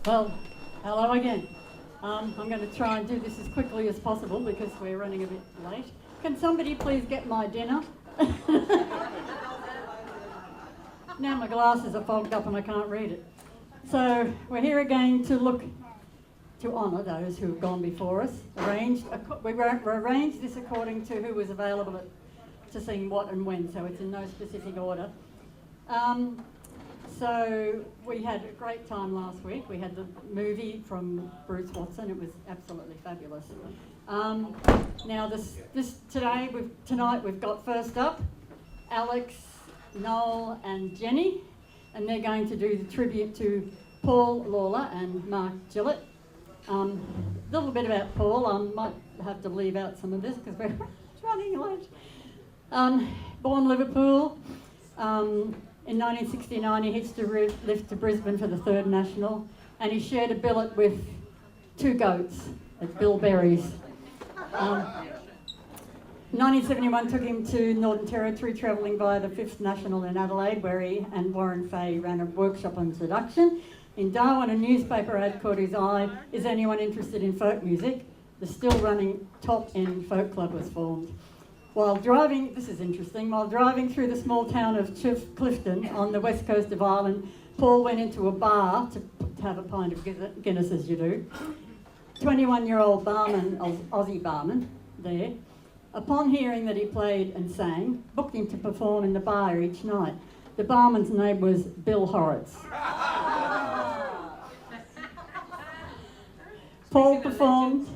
Well, hello again. I'm going to try and do this as quickly as possible because we're running a bit late. Can somebody please get my dinner? Now my glasses are fogged up and I can't read it. So we're here again to honour those who have gone before us. We arranged this according to who was available to sing what and when, so it's in no specific order. So we had a great time last week. We had the movie from Bruce Watson. It was absolutely fabulous. Now tonight we've got first up Alex, Noel and Jenny, and they're going to do the tribute to Paul Lawler and Mark Gillett. A little bit about Paul. I might have to leave out some of this because we're running late. Born Liverpool. In 1969 he hitched a lift to Brisbane for the third national, and he shared a billet with two goats at Bill Berry's. 1971 took him to Northern Territory, travelling via the 5th National in Adelaide, where he and Warren Fay ran a workshop on seduction. In Darwin, a newspaper ad caught his eye, "Is anyone interested in folk music?" The still running Top End Folk Club was formed. While driving through the small town of Clifton on the west coast of Ireland, Paul went into a bar to have a pint of Guinness, as you do. 21-year-old barman, Aussie barman, there, upon hearing that he played and sang, booked him to perform in the bar each night. The barman's name was Bill Horrocks. Paul performed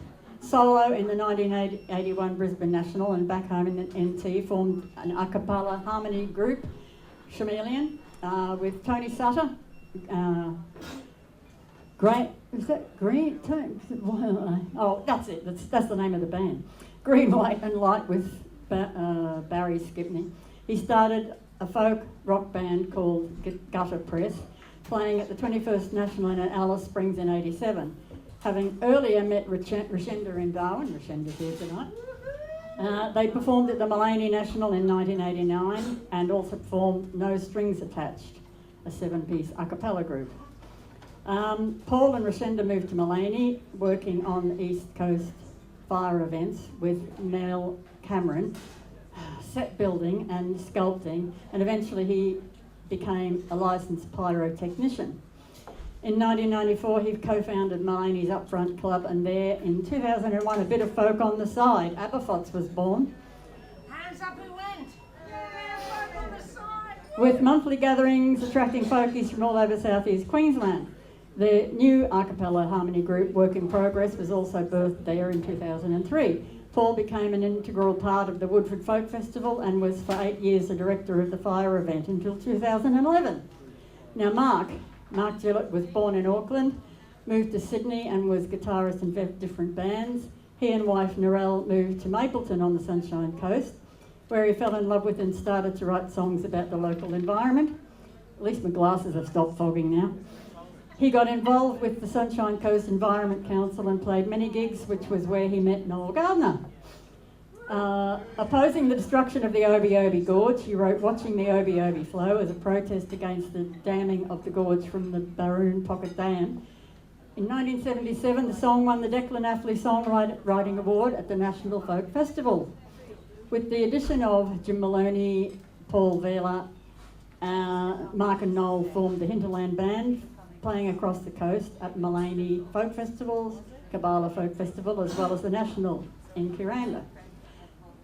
solo in the 1981 Brisbane National, and back home in the NT formed an a cappella harmony group, Chameleon, with Tony Sutter. That's it. That's the name of the band. Green, White and Light with Barry Skipney. He started a folk rock band called Gutter Press, playing at the 21st National in Alice Springs in '87. Having earlier met Rashenda in Darwin, Rashenda's here tonight, they performed at the Mullaney National in 1989 and also performed No Strings Attached, a 7-piece a cappella group. Paul and Rashenda moved to Mullaney, working on East Coast fire events with Mel Cameron, set building and sculpting, and eventually he became a licensed pyrotechnician. In 1994, he co-founded Mullaney's Upfront Club, and there in 2001, a bit of folk on the side, Aberfots was born. Hands up who went! Yeah, folk on the side! With monthly gatherings attracting folkies from all over southeast Queensland. The new a cappella harmony group, Work in Progress, was also birthed there in 2003. Paul became an integral part of the Woodford Folk Festival and was for 8 years the director of the fire event until 2011. Now Mark Gillett was born in Auckland, moved to Sydney and was guitarist in different bands. He and wife Narelle moved to Mapleton on the Sunshine Coast, where he fell in love with and started to write songs about the local environment. At least my glasses have stopped fogging now. He got involved with the Sunshine Coast Environment Council and played many gigs, which was where he met Noel Gardner. Opposing the destruction of the Obi Gorge, he wrote Watching the Obi Flow as a protest against the damming of the gorge from the Baroon Pocket Dam. In 1977, the song won the Declan Affley Songwriting Award at the National Folk Festival. With the addition of Jim Maloney, Paul Vela, Mark and Noel formed the Hinterland Band, playing across the coast at Mullaney Folk Festivals, Kabbalah Folk Festival, as well as the National in Kiranda.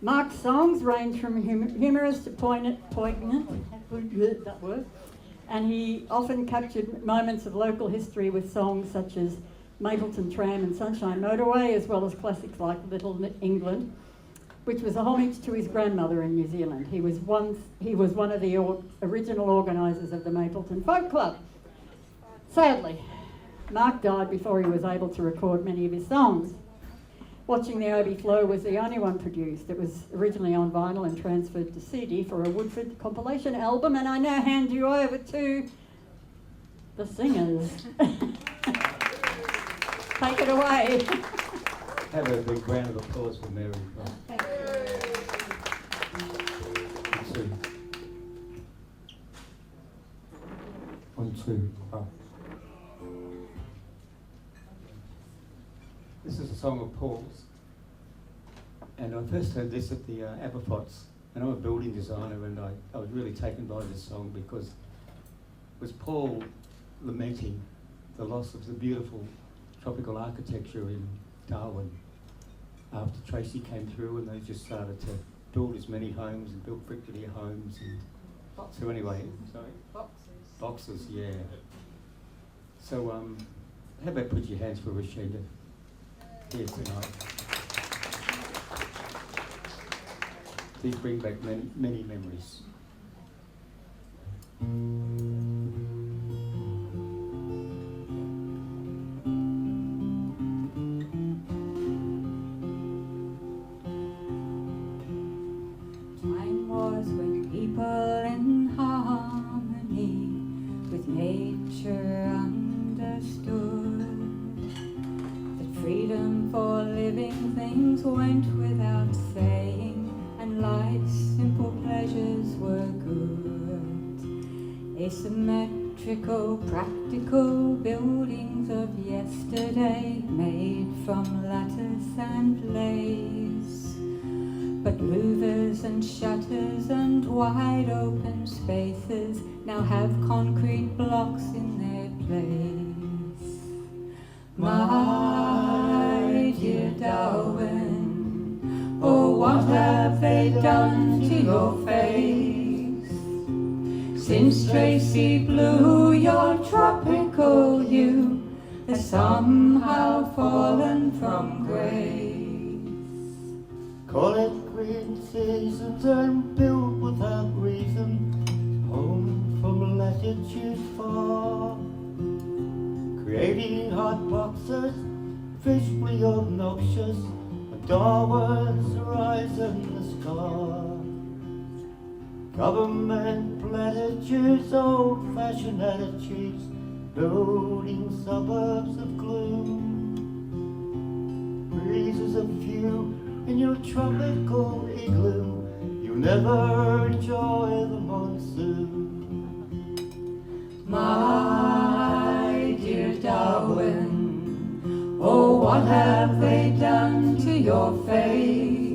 Mark's songs range from humorous to poignant, that word, and he often captured moments of local history with songs such as Mapleton Tram and Sunshine Motorway, as well as classics like Little England, which was a homage to his grandmother in New Zealand. He was one of the original organisers of the Mapleton Folk Club. Sadly, Mark died before he was able to record many of his songs. Watching the Obi Flow was the only one produced. It was originally on vinyl and transferred to CD for a Woodford compilation album, and I now hand you over to the singers. Take it away. Have a big round of applause for Mary. One, two, up. is a song of Paul's. And I first heard this at the Aberfots. And I'm a building designer, and I was really taken by this song because it was Paul lamenting the loss of the beautiful tropical architecture in Darwin after Tracy came through, and they just started to build as many homes and built brick veneer homes. And so anyway, sorry? Boxes, yeah. So how about put your hands for Rashida here tonight. These bring back many, many memories. Time was when people in harmony with nature understood that freedom for living things went without saying, and life's simple pleasures were good. Asymmetrical, practical buildings of yesterday made from lattice and lace, but louvers and shutters and wide open spaces now have concrete blocks in their place. My dear Darwin, oh, what have they done to your face? Since Tracy blew, your tropical hue has somehow fallen from grace. Call it green seasons and built without reason, home from latitude far, creating hot boxes, visually obnoxious, and Darwin's horizon the scar. Government platitudes, old-fashioned attitudes, building suburbs of gloom. Breezes of few in your tropical igloo, you never enjoy the monsoon. My dear Darwin, oh, what have they done to your face?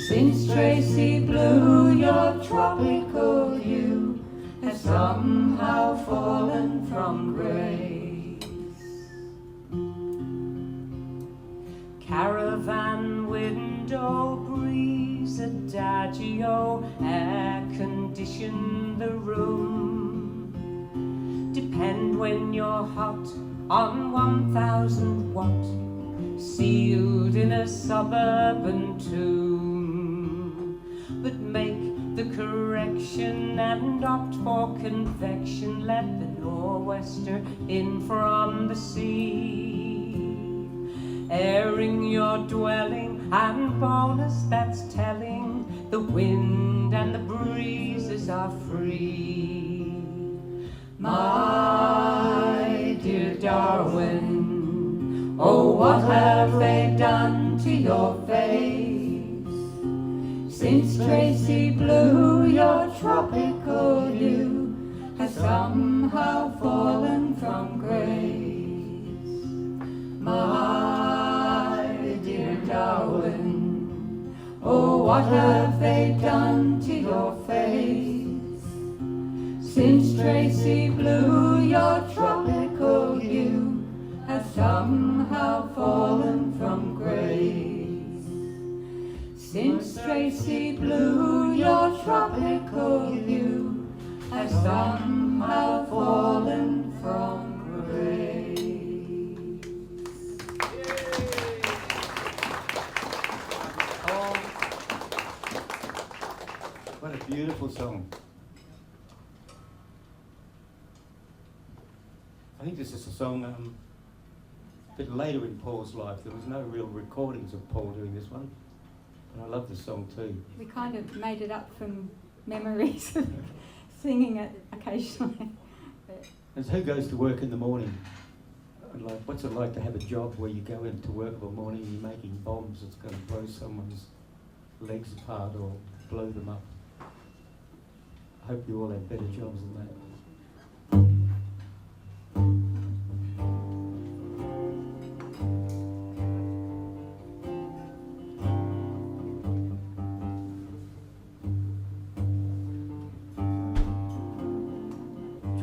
Since Tracy blew, your tropical hue has somehow fallen from grace. Caravan window breeze, adagio, air condition the room. Depend when you're hot on 1000 watt, sealed in a suburban tomb. But make the correction and opt for convection, let the nor'wester in from the sea. Airing your dwelling and bonus that's telling, the wind and the breezes are free. My dear Darwin, oh, what have they done to your face? Since Tracy blew, your tropical hue has somehow fallen from grace. My dear Darwin, oh, what have they done to your face? Since Tracy blew, your tropical hue has somehow fallen from grace. Since Tracy blew, your tropical hue has somehow fallen from grace. Oh, what a beautiful song. I think this is a song a bit later in Paul's life. There was no real recordings of Paul doing this one. And I love this song too. We kind of made it up from memories of singing it occasionally. And who goes to work in the morning? And like, what's it like to have a job where you go into work in the morning and you're making bombs that's going to blow someone's legs apart or blow them up? I hope you all have better jobs than that.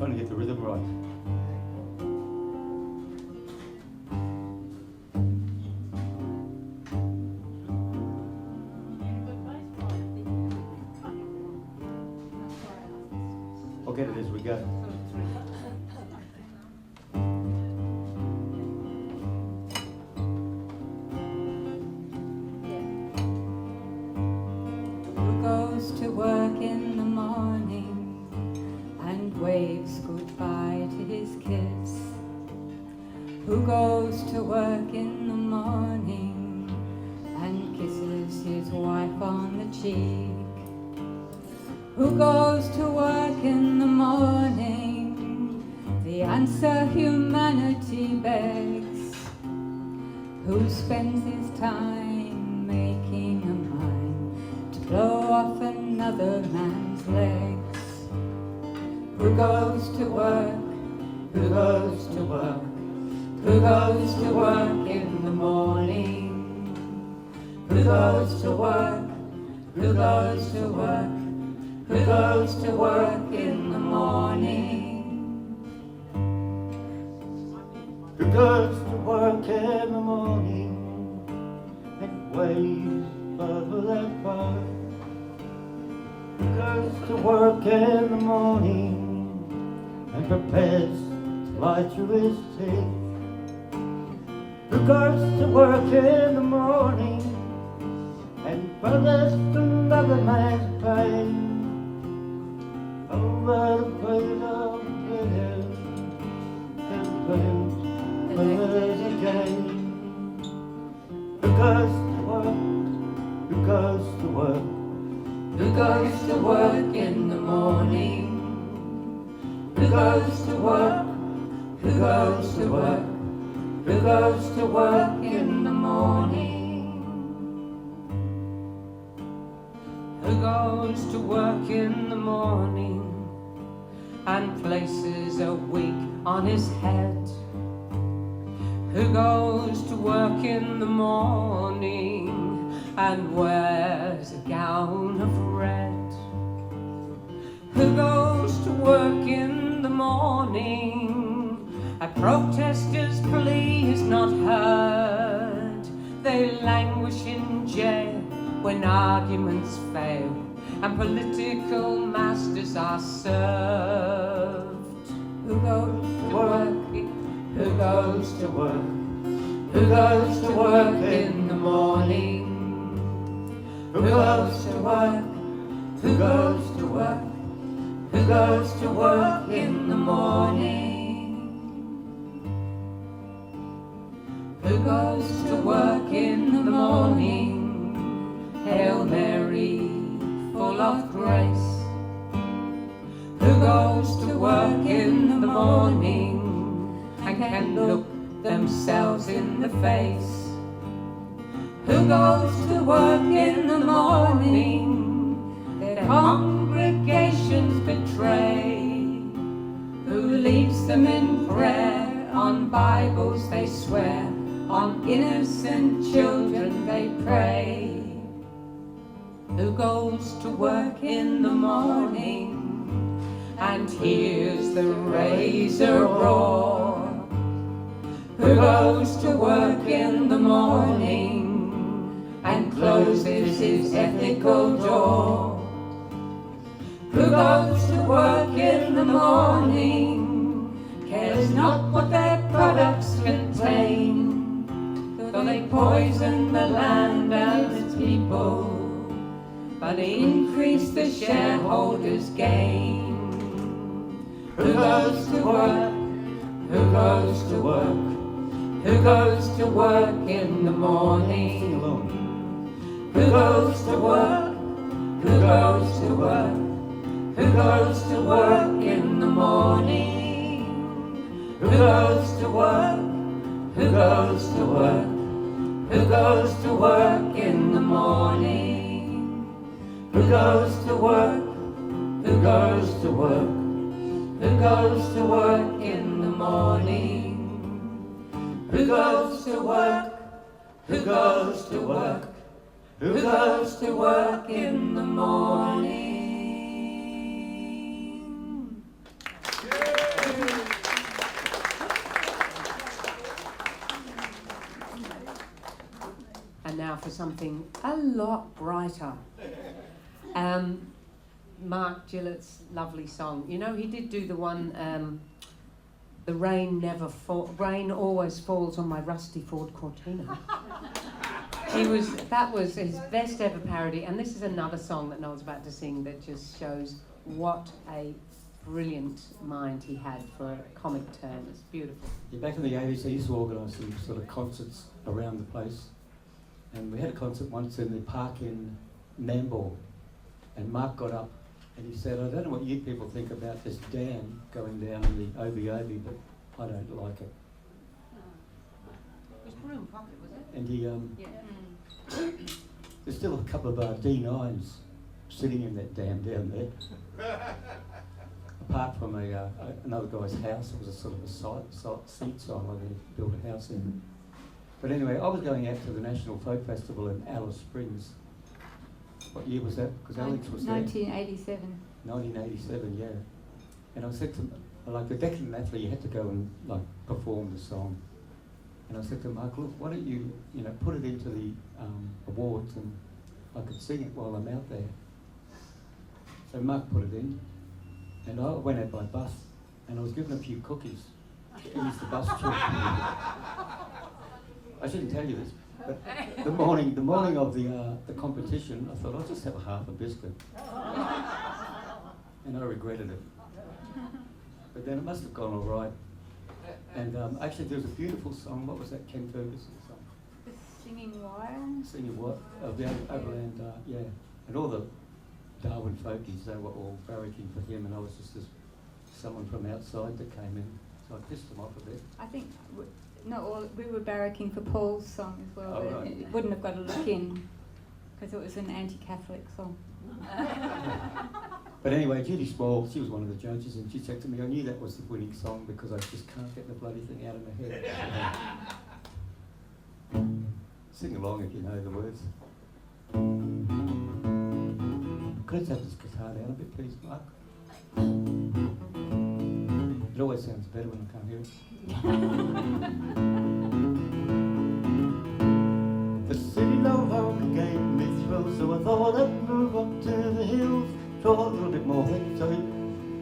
trying to get the rhythm right. I'll get it as we go. Who goes to work in the morning and waves goodbye to his kids? Who goes to work in the morning and kisses his wife on the cheek? Who goes to work in the morning? The answer humanity begs. Who spends his time making a mine to blow off another man's legs? Who goes to work? Who goes to work? Who goes to work in the morning? Who goes to work? Who goes to work? Who goes to work in the morning? Who goes to work in the morning and waves bubble and fire? Who goes to work in the morning and prepares to lie through his teeth? Who goes to work in the morning and bothers another man's pain? Over the plate of glitters and players again. Who goes to work? Who goes to work? Who goes to work in the morning? Who goes to work? Who goes to work? Who goes to work in the morning? Who goes to work in the morning and places a wig on his head? Who goes to work in the morning and wears a gown of red? Who goes to work in the morning? A protester's plea is not heard. They languish in jail when arguments fail and political masters are served. Who goes to work? Who goes to work? Who goes to work in the morning? Who goes to work? Who goes to work? Who goes to work in the morning? Who goes to work in the morning? Hail Mary, full of grace. Who goes to work in the morning and can look themselves in the face? Who goes to work in the morning? Their congregations betray. Who leaves them in prayer? On Bibles they swear, on innocent children they pray. Who goes to work in the morning and hears the razor roar? Who goes to work in the morning and closes his ethical door? Who goes to work in the morning, cares not what their products contain, though they poison the land and its people, but increase the shareholders' gain. Who goes to work? Who goes to work? Who goes to work in the morning? Sing along. Who goes to work? Who goes to work? Who goes to work in the morning? Who goes to work? Who goes to work? Who goes to work in the morning? Who goes to work? Who goes to work? Who goes to work in the morning? Who goes to work? Who goes to work? Who goes to work in the morning? Yeah. something a lot brighter. Mark Gillett's lovely song. You know, he did do the one, the rain always falls on my rusty Ford Cortina. That was his best ever parody, and this is another song that Noel's about to sing that just shows what a brilliant mind he had for a comic term. It's beautiful. Yeah, back in the 80s, I used to organise some sort of concerts around the place. And we had a concert once in the park in Nambour. And Mark got up and he said, I don't know what you people think about this dam going down in the Obi, but I don't like it. It was Broom Pocket, was it? And he, Yeah. there's still a couple of D9s sitting in that dam down there. Apart from another guy's house, it was a sort of a seat sign where they built a house in. But anyway, I was going out to the National Folk Festival in Alice Springs. What year was that? Because Alex was there. 1987. 1987, yeah. And I said to like the Declan Athlete, you had to go and like perform the song. And I said to Mark, look, why don't you put it into the awards and I could sing it while I'm out there. So Mark put it in. And I went out by bus, and I was given a few cookies to ease the bus trip. I shouldn't tell you this, but the morning of the competition, I thought I'll just have a half a biscuit, and I regretted it. But then it must have gone all right. And actually, there was a beautiful song. What was that Ken Ferguson song? The Singing Wire? Singing what? Of the Overland, yeah. And all the Darwin folkies, they were all barracking for him, and I was just someone from outside that came in, so I pissed them off a bit. I think we were barracking for Paul's song as well, Oh, but right. it wouldn't have got a look in because it was an anti-Catholic song. But anyway, Judy Small, she was one of the judges, and she said to me, I knew that was the winning song because I just can't get the bloody thing out of my head. Sing along if you know the words. Could I have this guitar down a bit, please, Mark? It always sounds better when I can't hear it. The city no longer gave me thrills, so I thought I'd move up to the hills, draw a little bit more so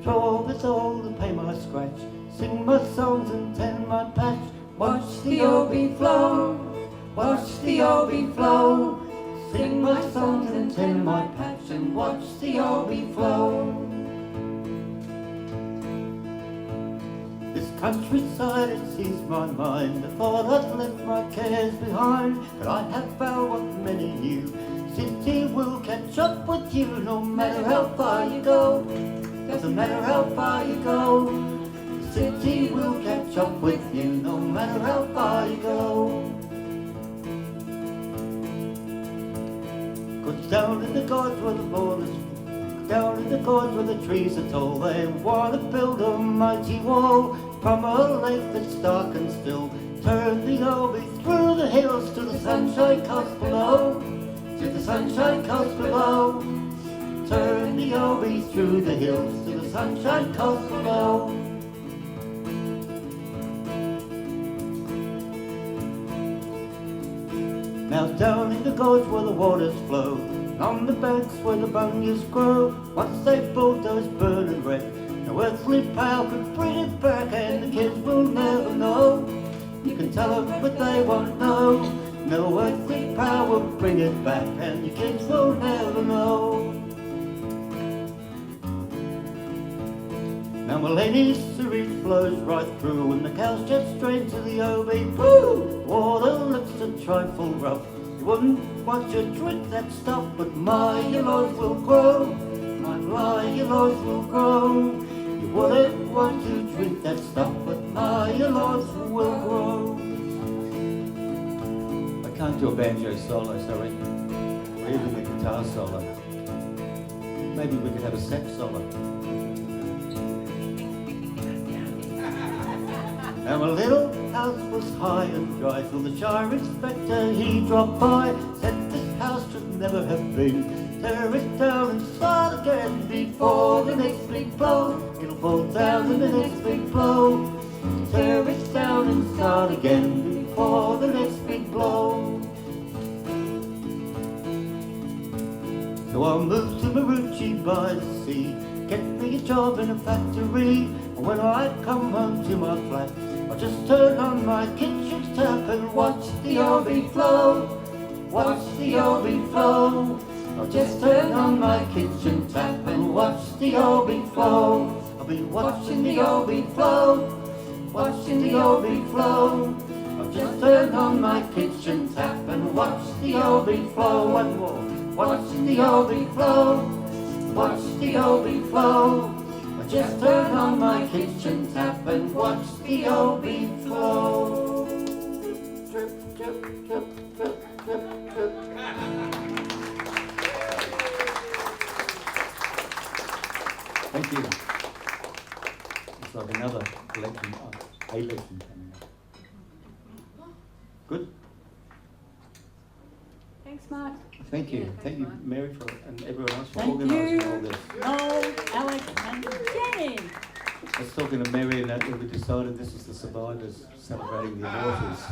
draw this all and pay my scratch, sing my songs and tend my patch. Watch the Obi flow, watch the Obi flow, sing my songs and tend my patch and watch the Obi flow. This countryside, it seized my mind. I thought I'd left my cares behind, but I have found what many knew. City will catch up with you no matter how far you go. Doesn't matter how far you go. The city will catch up with you no matter how far you go. Go down in the gorge where the borders, go down in the gorge where the trees are tall. They want to build a mighty wall from a lake that's dark and still. Turn the Obi through the hills to the Sunshine Coast below, to the Sunshine Coast below. Turn the Obi through the hills to the Sunshine Coast below. Now down in the gorge where the waters flow, on the banks where the bunyias grow, once they bulldoze, burn and wreck, no earthly power could bring it back, and the kids will never know. You can tell them but they won't know. No earthly power will bring it back, and the kids will never know. Now my lady's syringe flows right through, and the cows jet straight to the Obi. Woo! Water looks a trifle rough. You wouldn't want to drink that stuff, but my yellows will grow. My yellows will grow. You wouldn't want to drink that stuff, but my yellows will grow. I can't do a banjo solo, sorry, or even a guitar solo. Maybe we could have a sax solo. Now my little house was high and dry, till the shire inspector he dropped by, said this house should never have been. Tear it down and start again before the next big blow. It'll fall down in the next big blow. Tear it down and start again before the next big blow. So I moved to Marucci by the sea, get me a job in a factory. And when I come home to my flat, I just turn on my kitchen tap and watch the Orbie flow. Watch the Orbie flow. I'll just turn on my kitchen tap and watch the Orbie flow. I'll be watching the Orbie flow. Watching the Orbie flow. I'll just turn on my kitchen tap and watch the Orbie flow. One more. Watching the Orbie flow. Watch the Orbie flow. I'll just turn on my kitchen tap and watch the Orbie flow. Drip, drip, drip, drip, drip, drip. Thank you. It's like another election, election coming up. Good. Thanks, Mark. Thank you. Thank you, Mary, for, and everyone else for Thank organising all you, this. Noel, Alex, and Jenny. I was talking to Mary and that we decided this is the survivors celebrating the Immortals.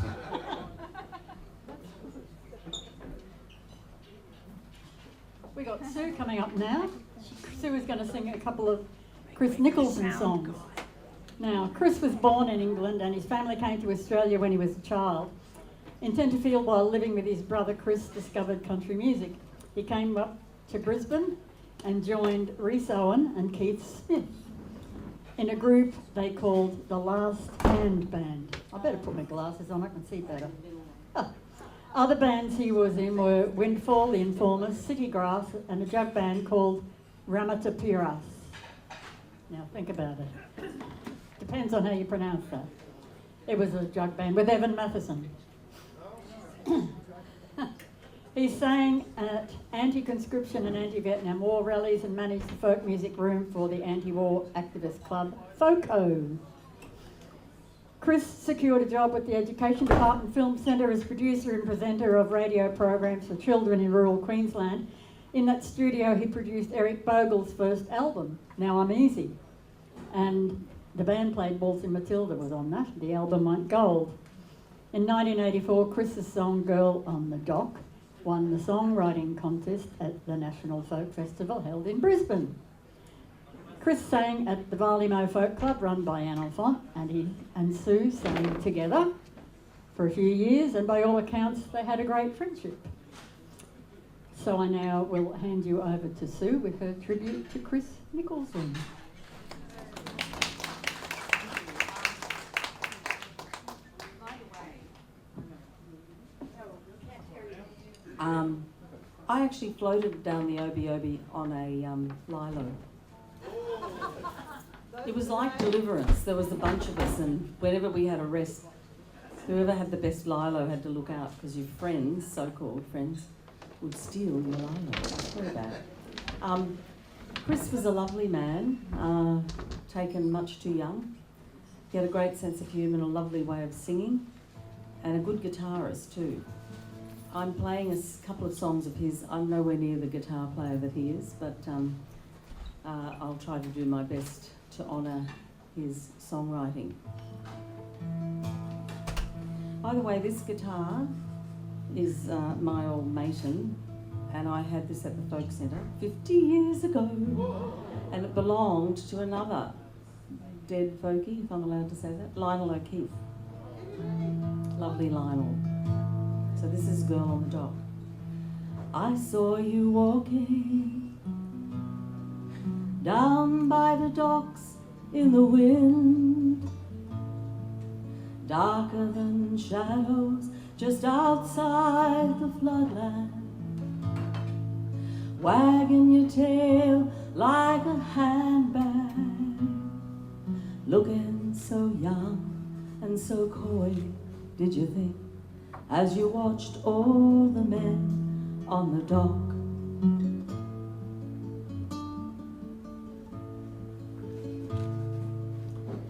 We got Sue coming up now. Sue is going to sing a couple of Chris Nicholson songs. Now, Chris was born in England and his family came to Australia when he was a child. In Tenterfield, while living with his brother, Chris discovered country music. He came up to Brisbane and joined Rhys Owen and Keith Smith in a group they called the Last Hand Band. I better put my glasses on, I can see better. Other bands he was in were Windfall, The Informers, City Grass, and a jug band called Ramatapiras. Now think about it. Depends on how you pronounce that. It was a jug band with Evan Matheson. He sang at anti-conscription and anti-Vietnam War rallies and managed the folk music room for the anti-war activist club FOCO. Chris secured a job with the Education Department Film Centre as producer and presenter of radio programs for children in rural Queensland. In that studio he produced Eric Bogle's first album, Now I'm Easy. And the band played Waltzing Matilda was on that. The album went gold. In 1984, Chris's song Girl on the Dock won the songwriting contest at the National Folk Festival held in Brisbane. Chris sang at the Varley-Mo Folk Club run by Anne Enfant, and he and Sue sang together for a few years, and by all accounts they had a great friendship. So I now will hand you over to Sue with her tribute to Chris Nicholson. I actually floated down the Obi on a lilo. It was like Deliverance. There was a bunch of us, and whenever we had a rest, whoever had the best lilo had to look out because your friends, so-called friends, would steal your lilo. It's very bad. Chris was a lovely man, taken much too young. He had a great sense of humour and a lovely way of singing, and a good guitarist too. I'm playing a couple of songs of his. I'm nowhere near the guitar player that he is, but I'll try to do my best to honour his songwriting. By the way, this guitar is my old Maton, and I had this at the Folk Centre 50 years ago, and it belonged to another dead folkie, if I'm allowed to say that, Lionel O'Keefe. Lovely Lionel. So this is Girl on the Dock. I saw you walking down by the docks in the wind, darker than shadows just outside the floodland, wagging your tail like a handbag, looking so young and so coy, did you think, as you watched all the men on the dock?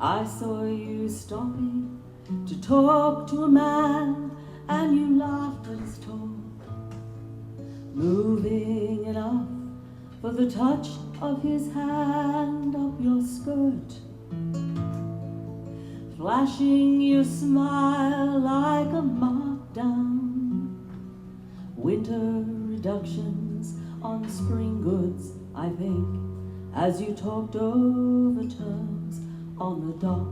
I saw you stopping to talk to a man, and you laughed at his talk, moving enough for the touch of his hand up your skirt, flashing your smile like a markdown. Winter reductions on spring goods, I think, as you talked over terms on the dock.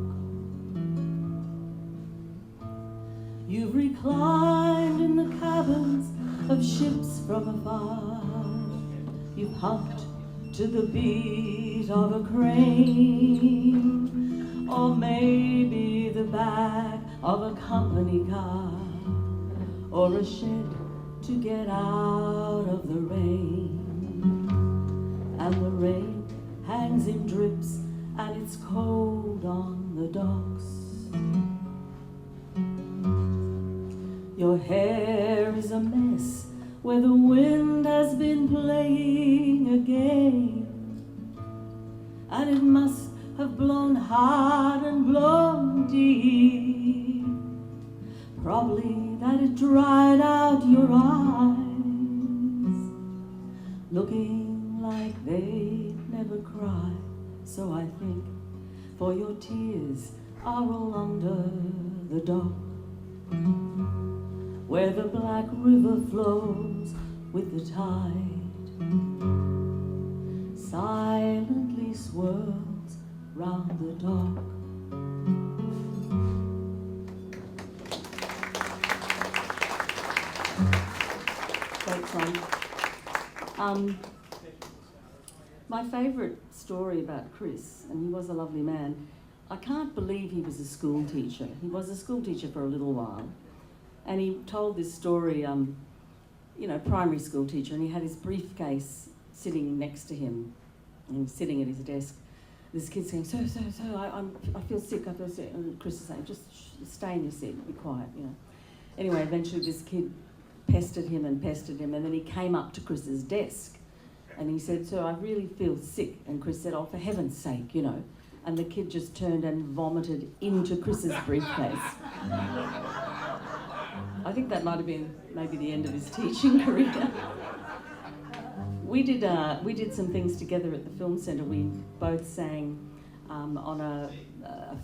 You've reclined in the cabins of ships from afar. You've humped to the beat of a crane, or maybe the back of a company car, or a shed to get out of the rain. And the rain hangs in drips and it's cold on the docks. Your hair is a mess where the wind has been playing a game, and it must have blown hard and blown deep. Probably that it dried out your eyes, looking like they'd never cry. So I think, for your tears are all under the dock, where the black river flows with the tide, silently swirls round the dock. Great song. My favourite story about Chris, and he was a lovely man, I can't believe he was a school teacher. He was a school teacher for a little while. And he told this story, primary school teacher, and he had his briefcase sitting next to him, and he was sitting at his desk. This kid saying, "Sir, I feel sick, And Chris is saying, "Just stay in your seat, be quiet, Anyway, eventually this kid pestered him, and then he came up to Chris's desk, and he said, "Sir, I really feel sick." And Chris said, "Oh, for heaven's sake, And the kid just turned and vomited into Chris's briefcase. I think that might have been maybe the end of his teaching career. We did some things together at the film centre. We both sang on a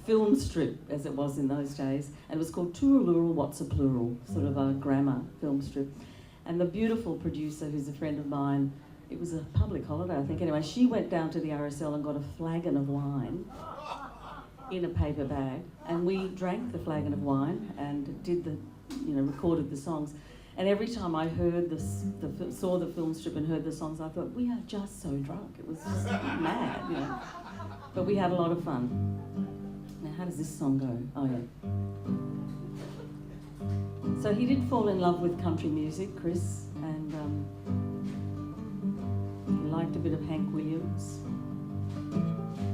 film strip, as it was in those days, and it was called Tooralooral, What's a Plural, sort of a grammar film strip. And the beautiful producer, who's a friend of mine, it was a public holiday, I think. Anyway, she went down to the RSL and got a flagon of wine in a paper bag, and we drank the flagon of wine and recorded the songs. And every time I heard saw the film strip and heard the songs, I thought, we are just so drunk. It was just mad, But we had a lot of fun. Now, how does this song go? Oh, yeah. So he did fall in love with country music, Chris, and he liked a bit of Hank Williams.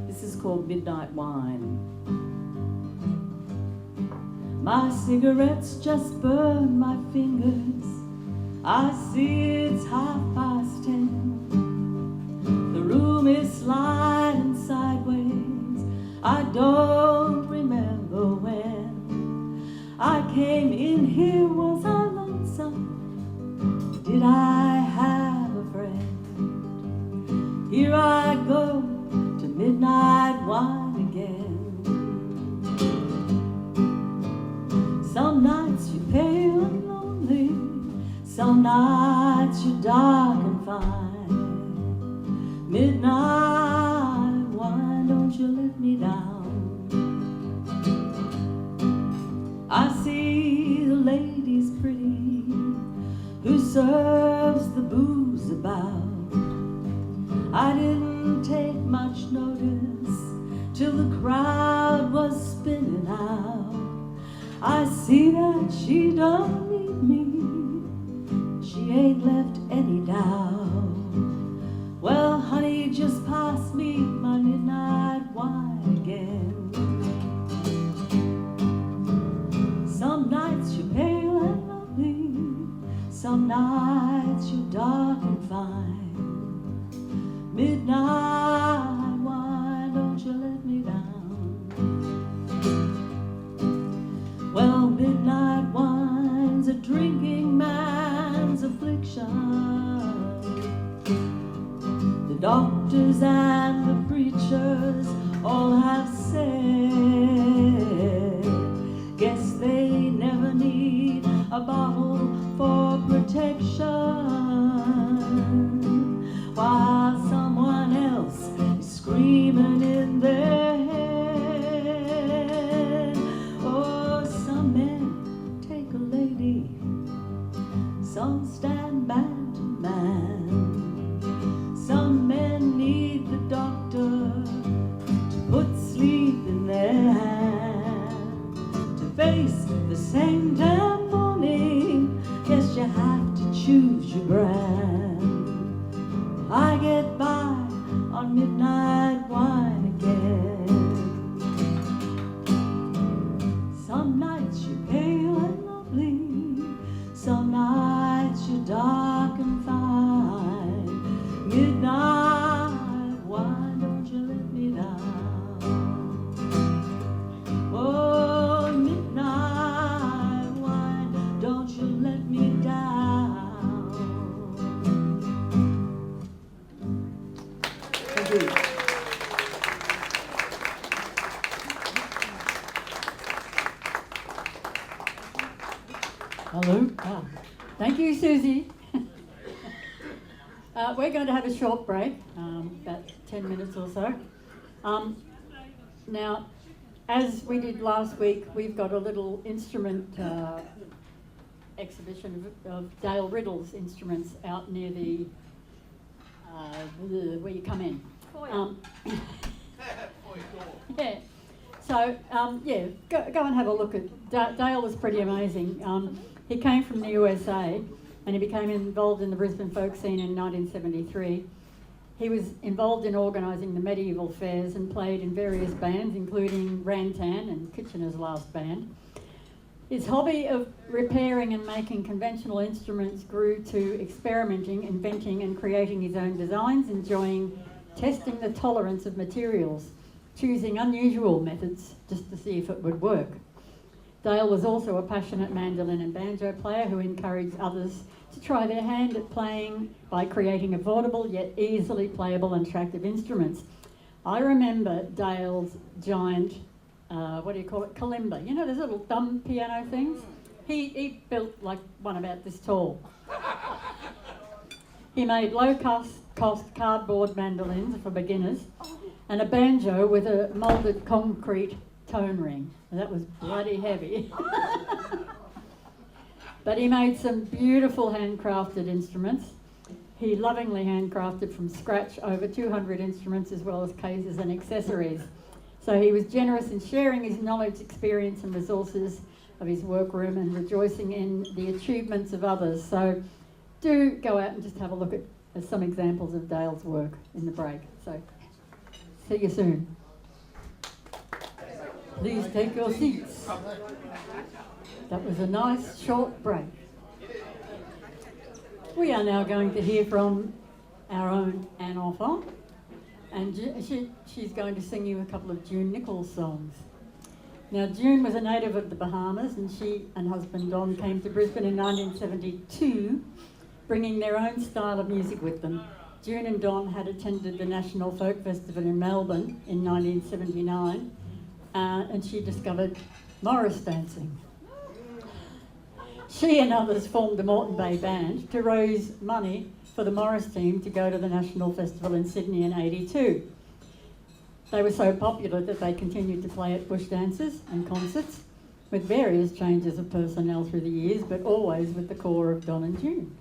This is called Midnight Wine. My cigarettes just burn my fingers. I see it's 10:30. The room is sliding sideways. I don't remember when I came in here. Was I lonesome? Did I have a friend? Here I go to midnight wine again. Some nights you're pale and lonely, some nights you're dark and fine. Midnight wine, don't you let me down. I see the ladies pretty who serves the booze about. I didn't take much notice till the crowd was spinning out. I see that she don't need me, she ain't left any doubt. Well, honey, just pass me my midnight wine again. Some nights you're pale and lonely, some nights you're dark and fine. Midnight wine, don't you let me down. Well, midnight wine's a drinking man's affliction. The doctors and the preachers all have said, guess they never need a bottle for protection. gleaming in their head. Oh, some men take a lady, some stand man to man. Some men need the doctor to put sleep in their hand. To face the same damn morning, guess you have to choose your brand. I get by on midnight wine again. Some nights you're pale and lovely, some nights you're dark and fine. Midnight wine, don't you let me down. Oh, midnight wine, don't you let me down. Thank you. Hello. Thank you, Susie. We're going to have a short break, about 10 minutes or so. Now, as we did last week, we've got a little instrument exhibition of Dale Riddle's instruments out near the where you come in. Yeah. So, yeah, go and have a look at Dale was pretty amazing. He came from the USA and he became involved in the Brisbane folk scene in 1973. He was involved in organising the medieval fairs and played in various bands, including Rantan and Kitchener's last band. His hobby of repairing and making conventional instruments grew to experimenting, inventing and creating his own designs, enjoying testing the tolerance of materials, choosing unusual methods just to see if it would work. Dale was also a passionate mandolin and banjo player who encouraged others to try their hand at playing by creating affordable yet easily playable and attractive instruments. I remember Dale's giant, kalimba. You know those little thumb piano things? He built like one about this tall. He made low-cost cardboard mandolins for beginners and a banjo with a moulded concrete tone ring. And that was bloody heavy. But he made some beautiful handcrafted instruments. He lovingly handcrafted from scratch over 200 instruments as well as cases and accessories. So he was generous in sharing his knowledge, experience and resources of his workroom and rejoicing in the achievements of others. So do go out and just have a look at some examples of Dale's work in the break. So see you soon. Please take your seats. That was a nice short break. We are now going to hear from our own Anne Enfant, and she's going to sing you a couple of June Nichols songs. Now, June was a native of the Bahamas, and she and husband Don came to Brisbane in 1972, bringing their own style of music with them. June and Don had attended the National Folk Festival in Melbourne in 1979, and she discovered Morris dancing. She and others formed the Moreton Bay Band to raise money for the Morris team to go to the National Festival in Sydney in '82. They were so popular that they continued to play at bush dances and concerts with various changes of personnel through the years, but always with the core of Don and June.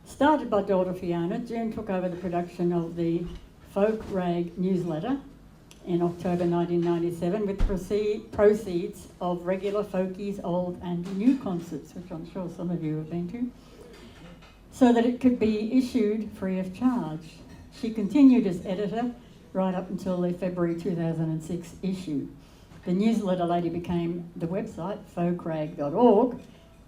Started by daughter Fiona, June took over the production of the Folk Rag newsletter in October 1997 with proceeds of regular folkies, old and new concerts, which I'm sure some of you have been to, so that it could be issued free of charge. She continued as editor right up until the February 2006 issue. The newsletter later became the website folkrag.org,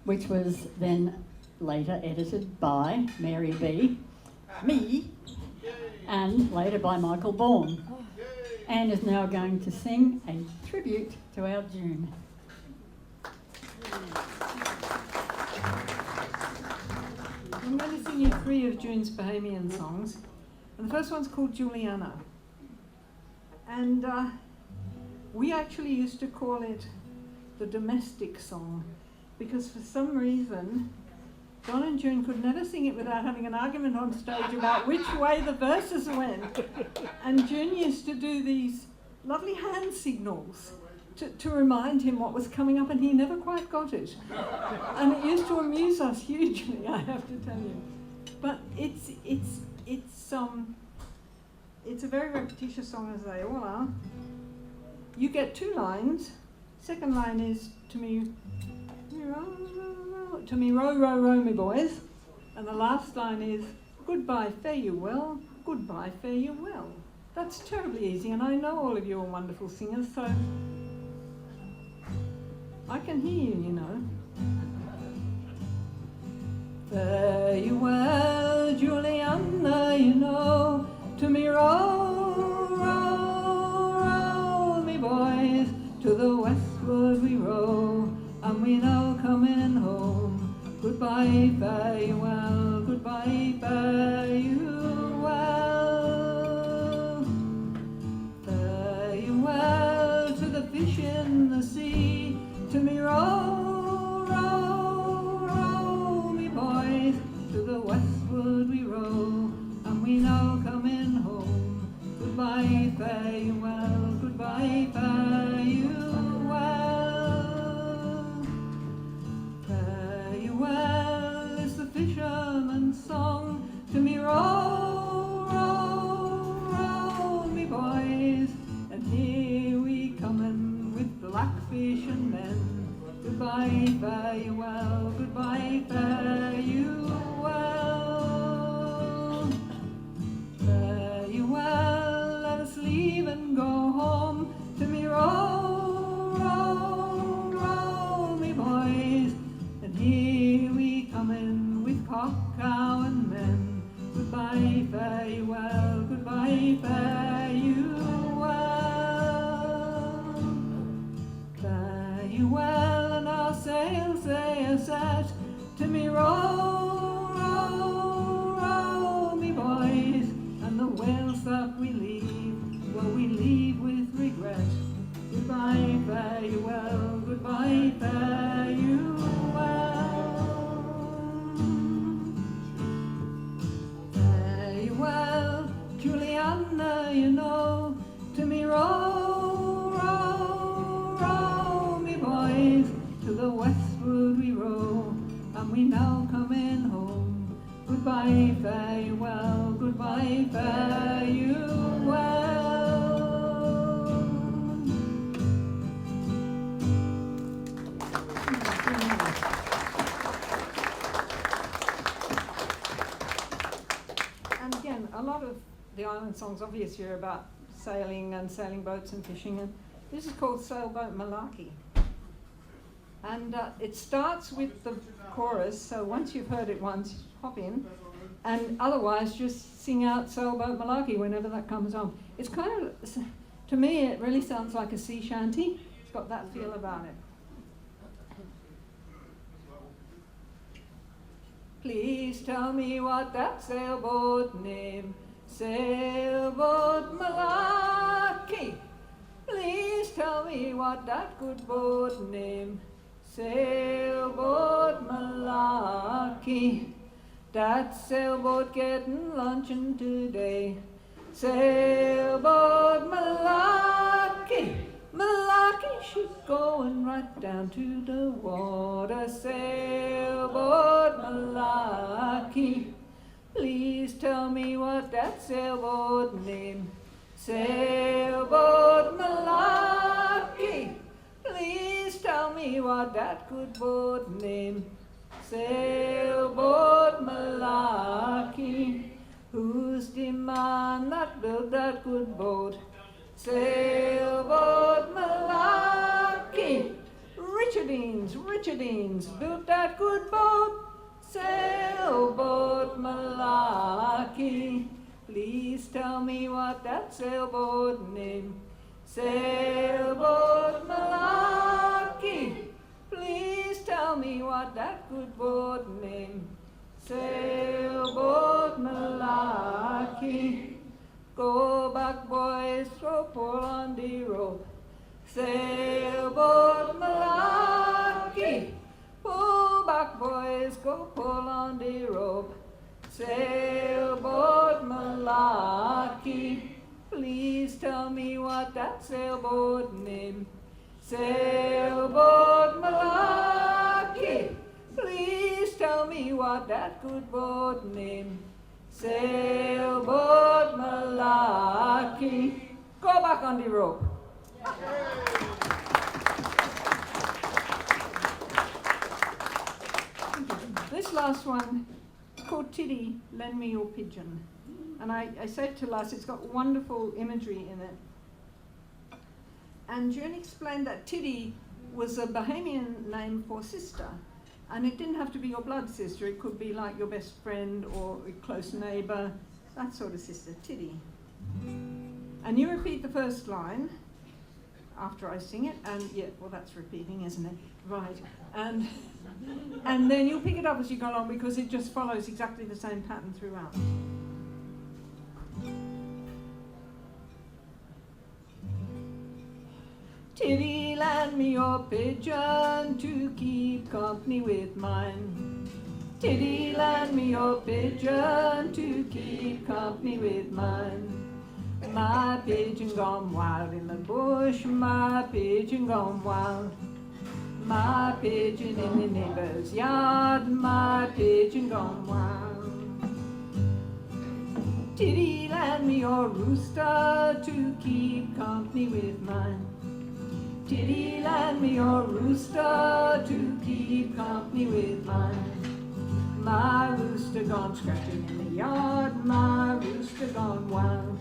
which was then later edited by Mary B, me, and later by Michael Bourne. Anne is now going to sing a tribute to our June. I'm going to sing you 3 of June's Bahamian songs. And the first one's called Juliana. And we actually used to call it the domestic song because for some reason Don and June could never sing it without having an argument on stage about which way the verses went. And June used to do these lovely hand signals to remind him what was coming up, and he never quite got it. And it used to amuse us hugely, I have to tell you. But it's a very repetitious song, as they all are. You get 2 lines. Second line is to me, row, row, row, me boys. And the last line is, goodbye, fare you well, goodbye, fare you well. That's terribly easy, and I know all of you are wonderful singers, so I can hear you, you know. Fare you well, Juliana, you know, to me row, row, row, me boys, to the westward we row, and we now coming home. Goodbye, fare you well, goodbye, fare you well. Fare you well to the fish in the sea, to me row, row, row, me boys, to the westward we row, and we now coming home. Goodbye, fare you well, goodbye, fare you well. Fare you well is the fisherman's song, to me row, row, row, me boys, and here we comin' with blackfish and men. Goodbye, fare you well, goodbye, fare you well. Fare you well, let us leave and go home, to me row, row, row, me boys, and here we comin' with cock, cow and men. Goodbye, fare you well, goodbye, fare you well. Fare you well, and our sails they are set, to me row, row, row, me boys, and the whales that we leave, well, we leave with regret. Goodbye, fare you well, goodbye, fare you well. Fare you well, Juliana, you know, to me row, row, row, me boys, to the westward we row, and we now coming home. Goodbye, fare you well, goodbye, fare you well. And again, a lot of the island songs obviously are about sailing and sailing boats and fishing, and this is called Sailboat Malarkey. And it starts with the chorus, so once you've heard it once, hop in, and otherwise just sing out Sailboat Malarkey whenever that comes on. It's kind of, to me, it really sounds like a sea shanty. It's got that feel about it. Please tell me what that sailboat name, Sailboat Malarkey. Please tell me what that good boat name, Sailboat Malarkey. That sailboat getting luncheon today, Sailboat Malarkey. Malarkey, she's going right down to the water, Sailboat Malarkey. Please tell me what that sailboat name, Sailboat Malarkey. Please tell me what that good boat name, Sailboat Malarkey. Who's the man that built that good boat, Sailboat Malarkey? Richardines built that good boat, Sailboat Malarkey. Please tell me what that sailboat name, Sailboat Malarkey. Please tell me what that good boat name, Sailboat Malarkey. Go back, boys, throw pull on the rope, Sailboat Malarkey. Pull back, boys, go pull on the rope. Sailboat Malachi, please tell me what that sailboat name. Sailboat Malachi, please tell me what that good boat name. Sailboat Malachi, go back on the rope. This last one is called Tiddy, Lend Me Your Pigeon. And I said to Lass, it's got wonderful imagery in it. And June explained that Tiddy was a Bahamian name for sister. And it didn't have to be your blood sister, it could be like your best friend or a close neighbour, that sort of sister, Tiddy. And you repeat the first line after I sing it, and yeah, well that's repeating, isn't it? Right. And then you'll pick it up as you go along because it just follows exactly the same pattern throughout. Tiddy, lend me your pigeon to keep company with mine. Tiddy, lend me your pigeon to keep company with mine. My pigeon gone wild in the bush, my pigeon gone wild. My pigeon in the neighbour's yard, my pigeon gone wild. Tiddy, lend me your rooster to keep company with mine. Tiddy, lend me your rooster to keep company with mine. My rooster gone scratching in the yard, my rooster gone wild.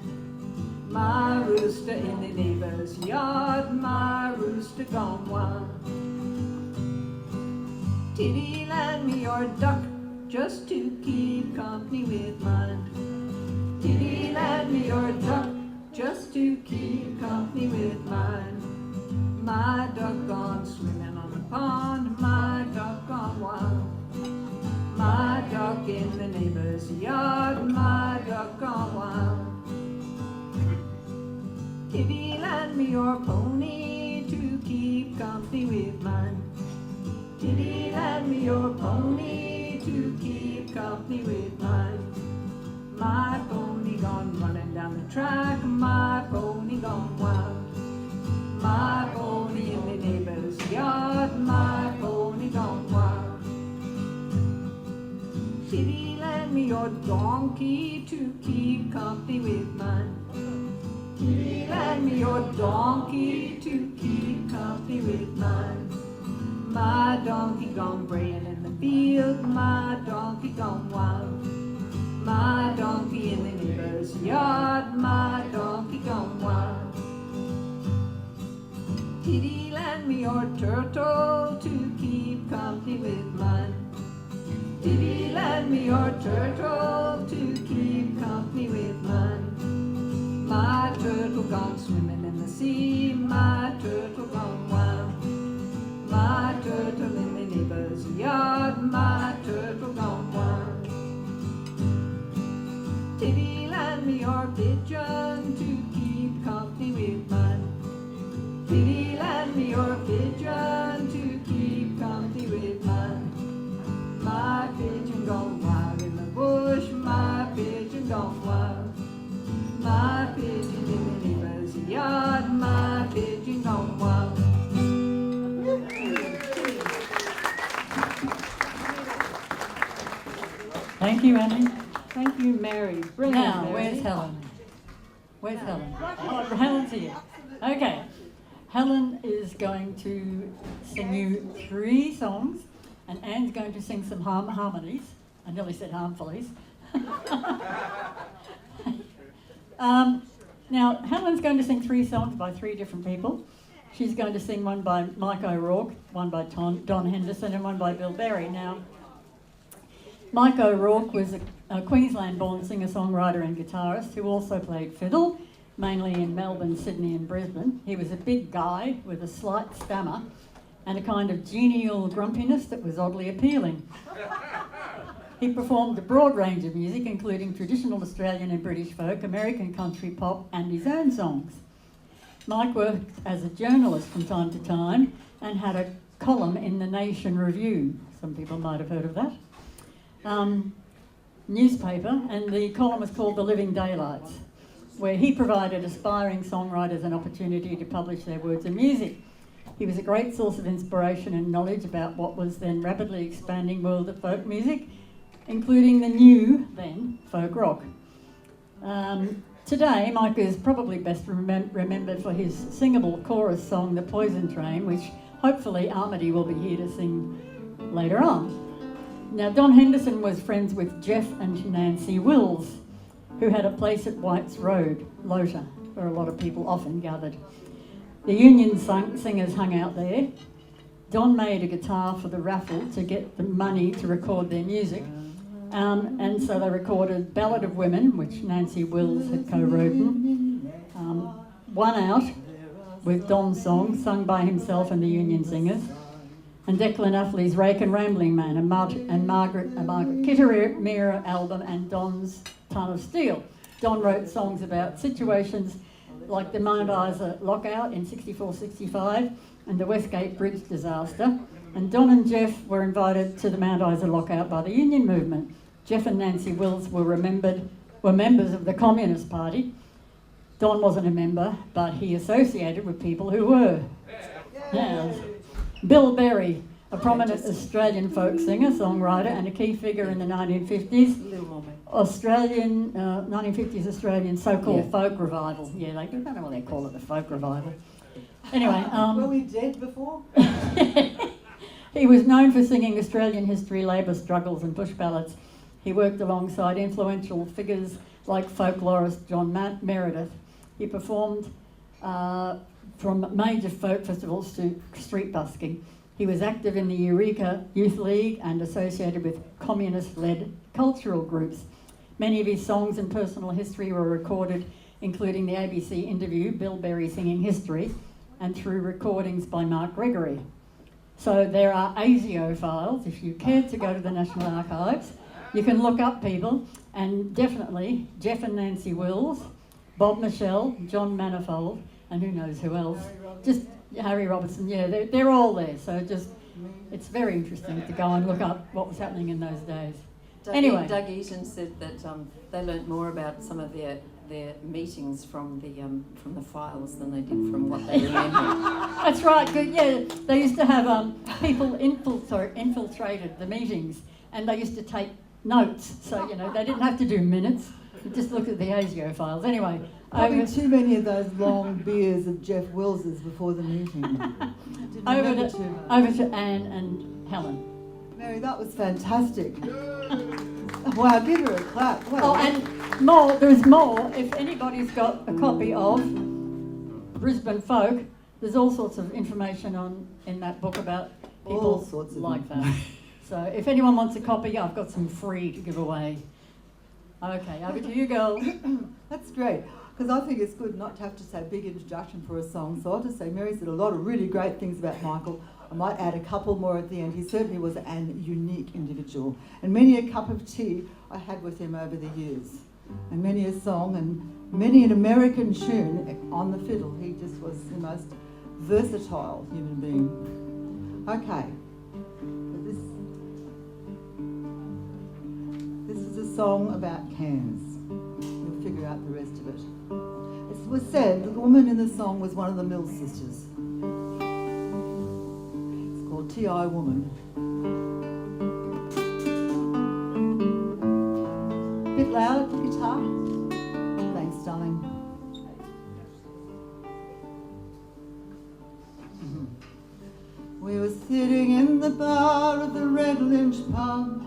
My rooster in the neighbour's yard, my rooster gone wild. Tiddy, lend me your duck just to keep company with mine. Tiddy, lend me your duck just to keep company with mine. My duck gone swimming on the pond, my duck gone wild. My duck in the neighbour's yard, my duck gone wild. Tiddy, lend me your pony to keep company with mine. Tiddy, lend me your pony to keep company with mine. My pony gone running down the track, my pony gone wild. My pony in the neighbour's yard, my pony gone wild. Tiddy, lend me your donkey to keep company with mine. Tiddy, lend me your donkey to keep company with mine. My donkey gone braying in the field, my donkey gone wild. My donkey in the neighbour's yard, my donkey gone wild. Tiddy, lend me your turtle to keep company with mine. Tiddy, lend me your turtle to keep company with mine. My turtle gone swimming in the sea, my turtle gone wild. My turtle in the neighbour's yard, my turtle gone wild. Tiddy, lend me your pigeon to keep company with mine. Tiddy, lend me your pigeon to keep company with mine. My pigeon gone wild in the bush, my pigeon gone wild. My pigeon in the neighbour's yard, my pigeon gone wild. Thank you, Annie. Thank you, Mary. Brilliant, Now, Mary. where's Helen? Where's Helen? Oh, Helen's here. Okay. Helen is going to sing you 3 songs, and Anne's going to sing some harmonies. I nearly said harmfullies. Now, Helen's going to sing 3 songs by 3 different people. She's going to sing one by Mike O'Rourke, one by Don Henderson, and one by Bill Berry. Now, Mike O'Rourke was a Queensland-born singer-songwriter and guitarist who also played fiddle, mainly in Melbourne, Sydney and Brisbane. He was a big guy with a slight stammer and a kind of genial grumpiness that was oddly appealing. He performed a broad range of music, including traditional Australian and British folk, American country pop and his own songs. Mike worked as a journalist from time to time and had a column in the Nation Review, so Some people might have heard of that. Newspaper, and the column was called The Living Daylights, where he provided aspiring songwriters an opportunity to publish their words and music. He was a great source of inspiration and knowledge about what was then rapidly expanding world of folk music, including the new, then, folk rock. Today, Mike is probably best remembered for his singable chorus song, The Poison Train, which hopefully Armady will be here to sing later on. Now, Don Henderson was friends with Jeff and Nancy Wills, who had a place at White's Road, Lota, where a lot of people often gathered. The union singers hung out there. Don made a guitar for the raffle to get the money to record their music. And so they recorded Ballad of Women, which Nancy Wills had co-written. One Out, with Don's song, sung by himself and the union singers. And Declan Athley's Rake and Rambling Man, and Margaret Kitterer album, and Don's Ton of Steel. Don wrote songs about situations like the Mount Isa lockout in 64-65 and the Westgate Bridge disaster. And Don and Jeff were invited to the Mount Isa lockout by the union movement. Jeff and Nancy Wills were members of the Communist Party. Don wasn't a member, but he associated with people who were. Yes. Bill Berry, a prominent Australian folk singer, songwriter, and a key figure in the 1950s. 1950s Australian so-called folk revival. Yeah, I don't know what they call it, the folk revival. Anyway. Were we dead before? He was known for singing Australian history, labour struggles and bush ballads. He worked alongside influential figures like folklorist John Meredith. He performed from major folk festivals to street busking. He was active in the Eureka Youth League and associated with communist-led cultural groups. Many of his songs and personal history were recorded, including the ABC interview, Bill Berry Singing History, and through recordings by Mark Gregory. So there are ASIO files. If you care to go to the National Archives, you can look up people, and definitely Jeff and Nancy Wills, Bob Michelle, John Manifold, and who knows who else. Just Harry Robertson, yeah, they're all there. So just, it's very interesting to go and look up what was happening in those days. Anyway. Doug Eaton said that they learnt more about some of their meetings from the files than they did from what they remembered. That's right, good, yeah. They used to have people infiltrated the meetings, and they used to take notes. So, you know, they didn't have to do minutes. You just look at the ASIO files. Anyway. Probably too many of those long beers of Jeff Wills's before the meeting. Over to Anne and Helen. Mary, that was fantastic. Wow, give her a clap. Wow. And more, there's more. If anybody's got a copy of Brisbane Folk, there's all sorts of information in that book about people like that. So if anyone wants a copy, I've got some free to give away. Okay, over to you, girls. That's great, because I think it's good not to have to say a big introduction for a song. So I'll just say Mary said a lot of really great things about Michael. I might add a couple more at the end. He certainly was an unique individual, and many a cup of tea I had with him over the years, and many a song and many an American tune on the fiddle. He just was the most versatile human being. Okay, this is a song about cans. You'll figure out the rest of it. It was said that the woman in the song was one of the Mills sisters. T.I. Woman. Bit loud, guitar. Thanks, darling. We were sitting in the bar of the Red Lynch pub,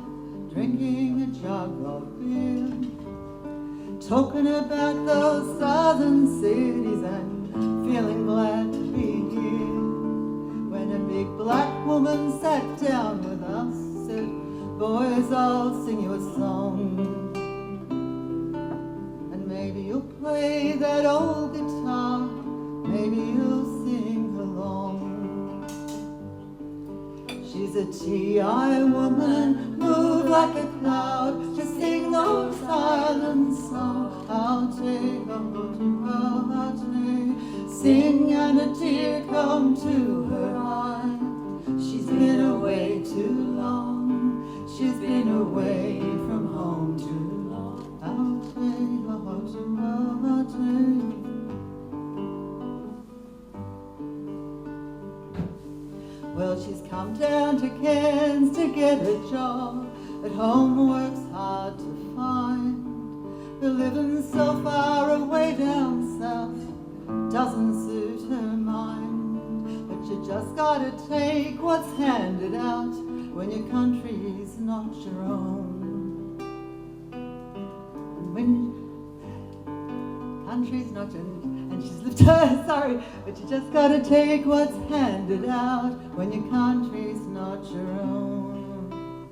drinking a jug of beer, talking about those southern cities and feeling glad to be here. When a big black woman sat down with us, said, "Boys, I'll sing you a song, and maybe you'll play that old guitar, maybe you'll sing along." She's a T.I. woman, move like a cloud, to sing those silent songs. I'll take a sing and a tear come to her eye. She's been away too long. Well, she's come down to Cairns to get a job. At home work's hard to find. The living so far away down south doesn't suit her mind. But you just gotta take what's handed out when your country's not your own. And when country's not your own, and she's lived sorry, but you just gotta take what's handed out when your country's not your own.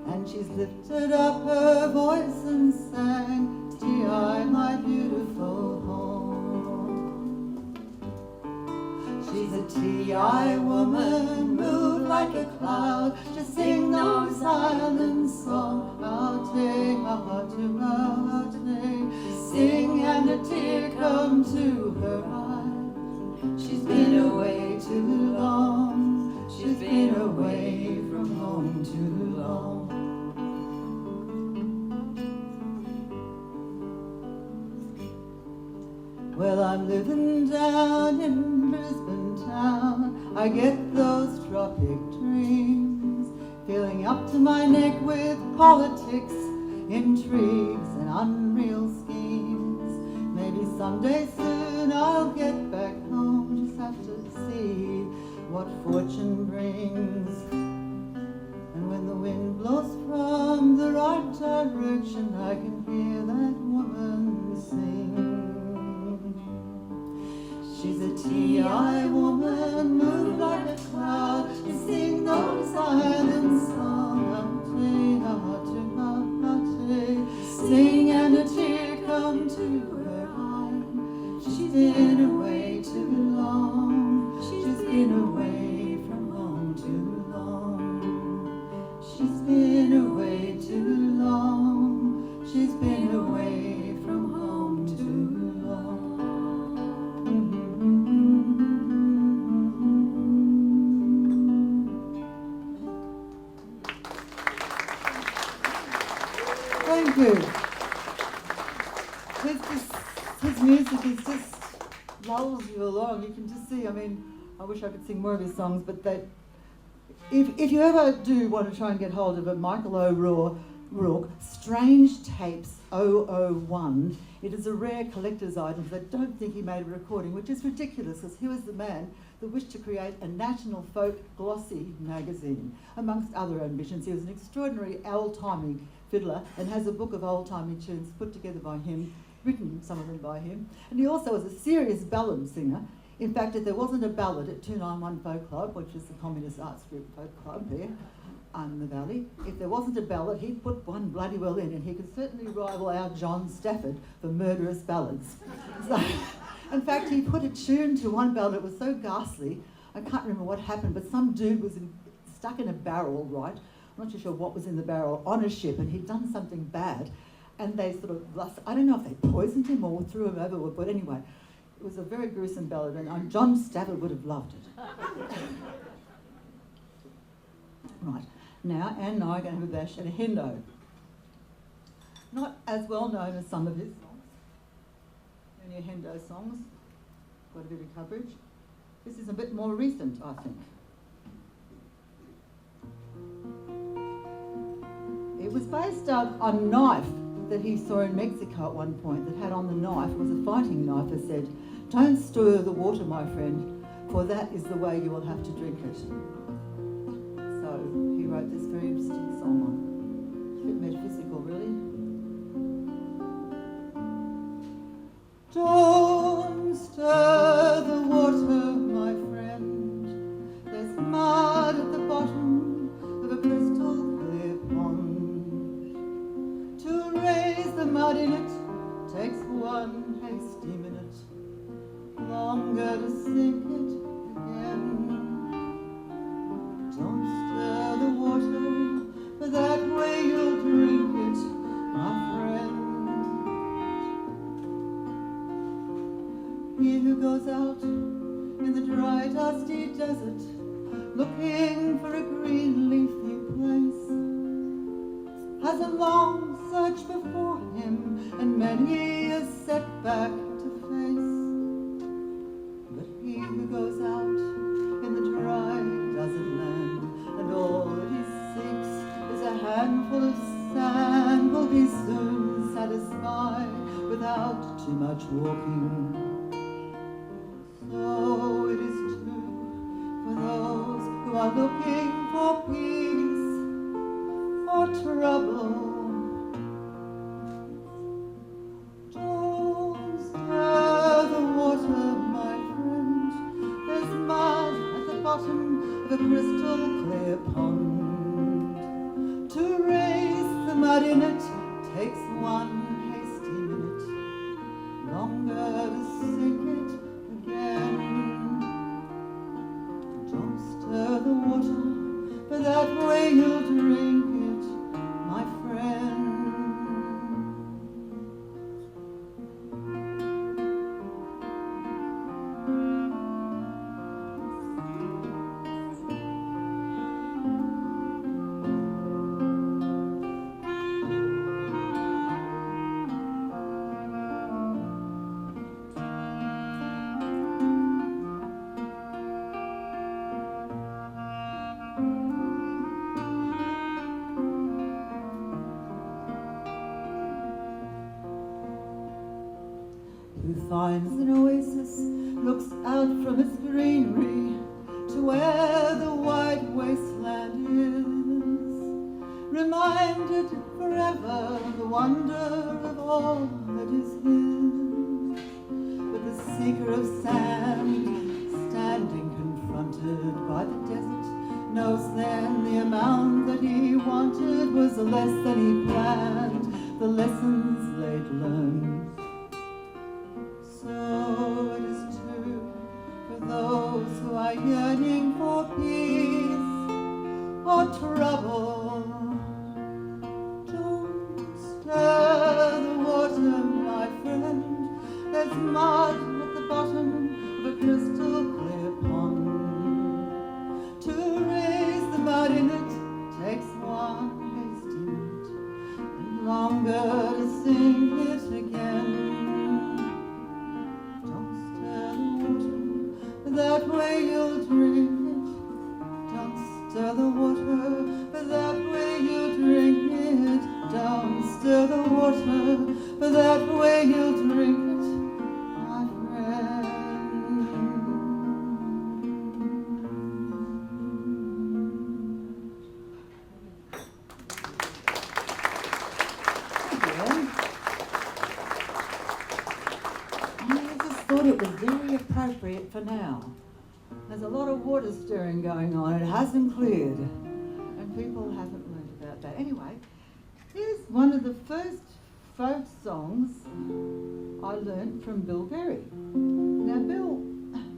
And she's lifted up her voice and sang, T.I., my beautiful home. She's a T.I. woman, moved like a cloud, to sing those island songs. A'te, sing and a tear come to her eye. She's been away too long, she's been away from home too long. Well, I'm living down in Brisbane town. I get those tropic dreams, filling up to my neck with politics, intrigues and unreal schemes. Maybe someday soon I'll get back home, just have to see what fortune brings. And when the wind blows from the right direction, I can hear that woman sing. She's a T.I. woman, moved like a cloud, to sing those island songs. Sing and a tear come to her eye. She's been away too long, she's been away from home too long. She's been away too long, she's been away from home too long. Thank you. His music is just lulls you along. You can just see, I mean, I wish I could sing more of his songs, but if you ever do want to try and get hold of it, Michael O'Rourke, Strange Tapes 001. It is a rare collector's item. I don't think he made a recording, which is ridiculous, because he was the man that wished to create a national folk glossy magazine. Amongst other ambitions, he was an extraordinary old-timey fiddler and has a book of old-timey tunes put together by him, written some of them by him. And he also was a serious ballad singer. In fact, if there wasn't a ballad at 291 Folk Club, which is the Communist Arts Group Folk Club there in the Valley, if there wasn't a ballad, he'd put one bloody well in, and he could certainly rival our John Stafford for murderous ballads. So, in fact, he put a tune to one ballad that was so ghastly, I can't remember what happened, but some dude was stuck in a barrel, right? I'm not too sure what was in the barrel, on a ship, and he'd done something bad. And they sort of, I don't know if they poisoned him or threw him overboard, but anyway, it was a very gruesome ballad, and John Stafford would have loved it. Right, now Anne and I are going to have a bash at a hendo. Not as well known as some of his songs. Only a hendo songs, got a bit of coverage. This is a bit more recent, I think. It was based on a knife that he saw in Mexico at one point that had on the knife, it was a fighting knife, that said, "Don't stir the water, my friend, for that is the way you will have to drink it." So he wrote this very interesting song on it. A bit metaphysical, really. Don't stir the water, my friend, there's mud at the bottom of a crystal clear pond. To raise the mud in it takes one hasty minute, longer to sink it again. Don't stir the water, for that way you'll drink it, my friend. He who goes out in the dry, dusty desert, looking for a green, leafy place, has a long search before him and many a setback to face. But he who goes out in the dry, much walking. So it is true for those who are looking for peace or trouble. Don't stir the water, my friend. There's mud at the bottom of a crystal clear pond. To raise the mud in it takes one hasty minute, longer to sink it again. Don't stir the water, but that way you'll drink it, my friend. Who finds an oasis, looks out from its greenery to where the wide wasteland is, reminded forever the wonder of all that is his. But the seeker of sand, standing confronted by the desert, knows then the amount that he wanted was less than he planned, the lessons late learned. So it is true for those who are yearning for peace or trouble. Don't stir the water, my friend. There's mud at the bottom of a crystal clear pond. To raise the mud in it takes one hasty minute, and longer to sink it again. That way you'll drink it. Don't stir the water, but that way you'll drink it. Don't stir the water, but that way you'll drink it, my friend. I just thought it was very appropriate for now. There's a lot of water stirring going on. It hasn't cleared, and people haven't learned about that. Anyway, here's one of the first folk songs I learnt from Bill Berry. Now, Bill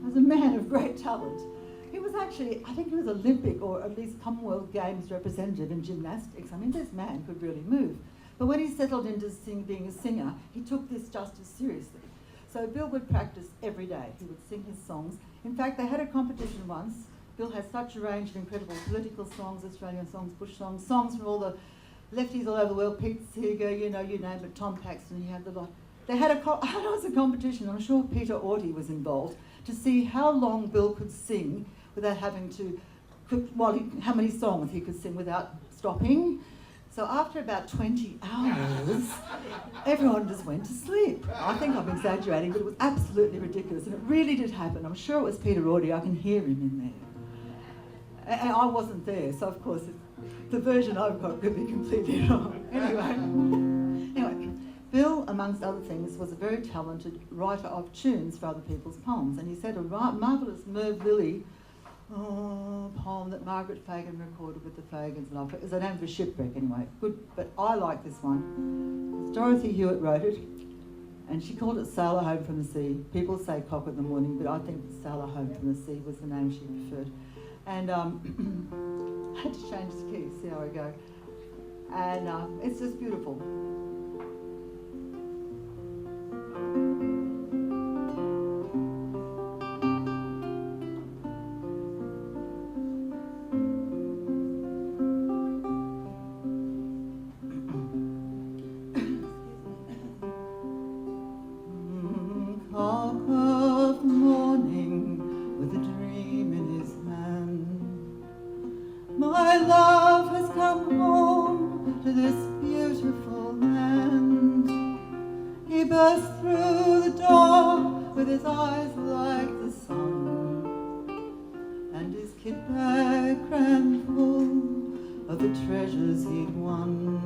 was a man of great talent. He was actually, I think he was Olympic or at least Commonwealth Games representative in gymnastics. I mean, this man could really move. But when he settled into being a singer, he took this just as seriously. So Bill would practice every day. He would sing his songs. In fact, they had a competition once. Bill has such a range of incredible political songs, Australian songs, bush songs, songs from all the lefties all over the world, Pete Seeger, you know, you name it, Tom Paxton, he had the lot. They had it was a competition, I'm sure Peter Orty was involved, to see how long Bill could sing without having to, how many songs he could sing without stopping. So after about 20 hours, everyone just went to sleep. I think I'm exaggerating, but it was absolutely ridiculous, and it really did happen. I'm sure it was Peter Orty, I can hear him in there. And I wasn't there, so of course the version I've got could be completely wrong. Anyway, Bill, amongst other things, was a very talented writer of tunes for other people's poems, and he said a marvellous Merv Lilly poem that Margaret Fagan recorded with the Fagans, and it was a name for Shipwreck anyway. Good, but I like this one. Dorothy Hewitt wrote it, and she called it Sailor Home from the Sea. People say Cock in the Morning, but I think Sailor Home from the Sea was the name she preferred. And I had to change the key, see how I go. And it's just beautiful. burst through the door with his eyes like the sun, and his kit bag crammed full of the treasures he'd won.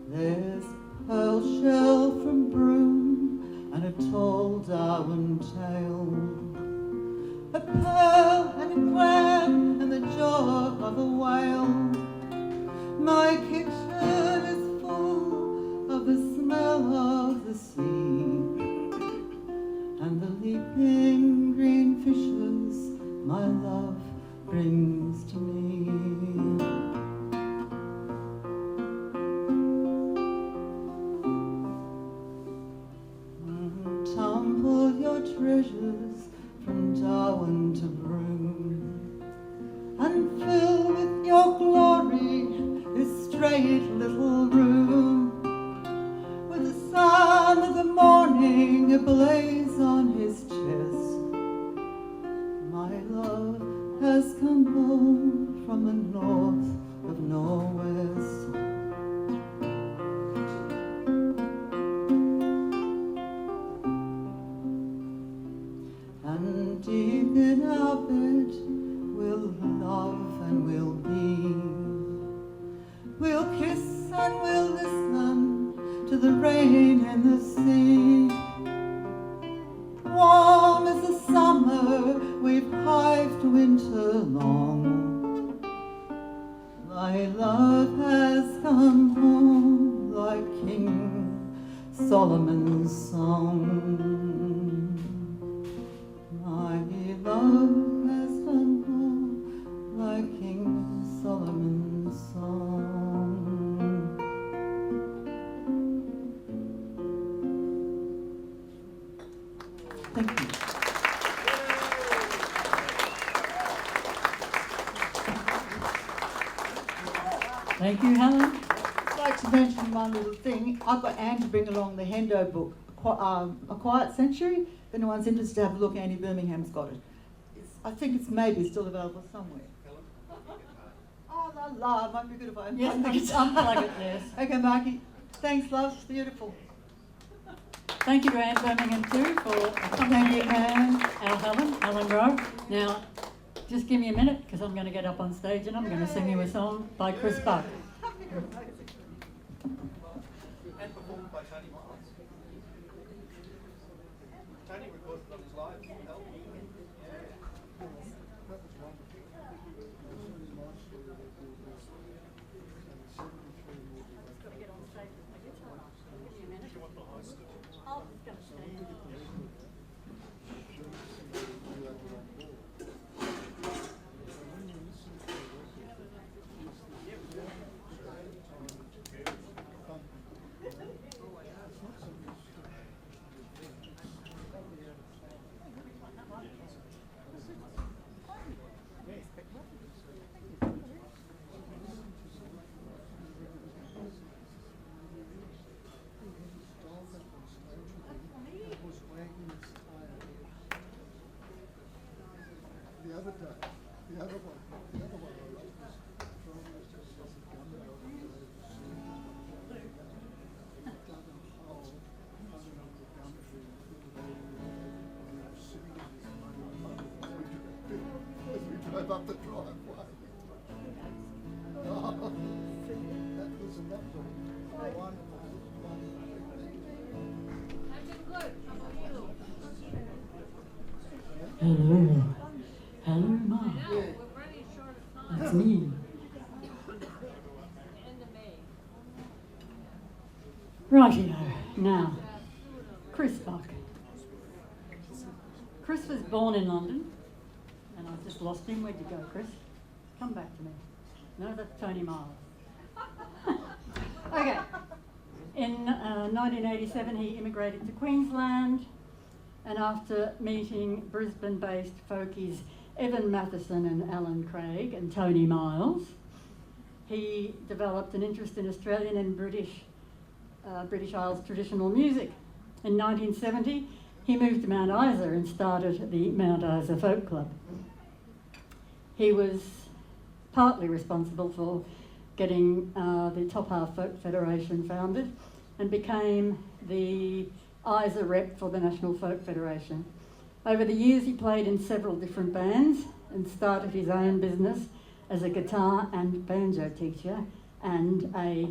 There's a pearl shell from Broome and a tall Darwin tale, a pearl and a clam and the jaw of a whale. My kitchen is full of the smell of the sea and the leaping green fishes my love brings to me. Tumble your treasures from Darwin to Broome, and fill with your glory this straight little room, with the sun of the morning ablaze on his chest. My love has come home from the north of Norwest. And deep in our bed we'll love and we'll be. We'll kiss and we'll listen to the rain in the sea. Warm as the summer, we've hived winter long. My love has come home like King Solomon's song. My love has come home like King Solomon's song. Thank you. Thank you, Helen. I'd like to mention one little thing. I've got Anne to bring along the Hendo book, A Quiet Century. If anyone's interested to have a look, Annie Birmingham's got it. I think it's maybe still available somewhere. Oh, la la, it might be good if I Yes, unplug unplug it, yes. Okay, Marky. Thanks, love. It's beautiful. Thank you to Anne Birmingham too for Thank you, accompanying Anne. our Helen Grove. Now, just give me a minute because I'm going to get up on stage and I'm going to sing you a song by Chris Buck. And performed by Tony Miles. Tony recorded on his live album. Up the driveway. Oh, that was a wonderful. Hello. Hello, Mom. That's me. Rightio. Now, Chris Buck. Chris was born in London. And I've just lost him. Where'd you go, Chris? Come back to me. No, that's Tony Miles. Okay. In 1987, he immigrated to Queensland, and after meeting Brisbane-based folkies Evan Matheson and Alan Craig and Tony Miles, he developed an interest in Australian and British Isles traditional music. In 1970, he moved to Mount Isa and started the Mount Isa Folk Club. He was partly responsible for getting the Top Half Folk Federation founded, and became the ISA rep for the National Folk Federation. Over the years he played in several different bands and started his own business as a guitar and banjo teacher and a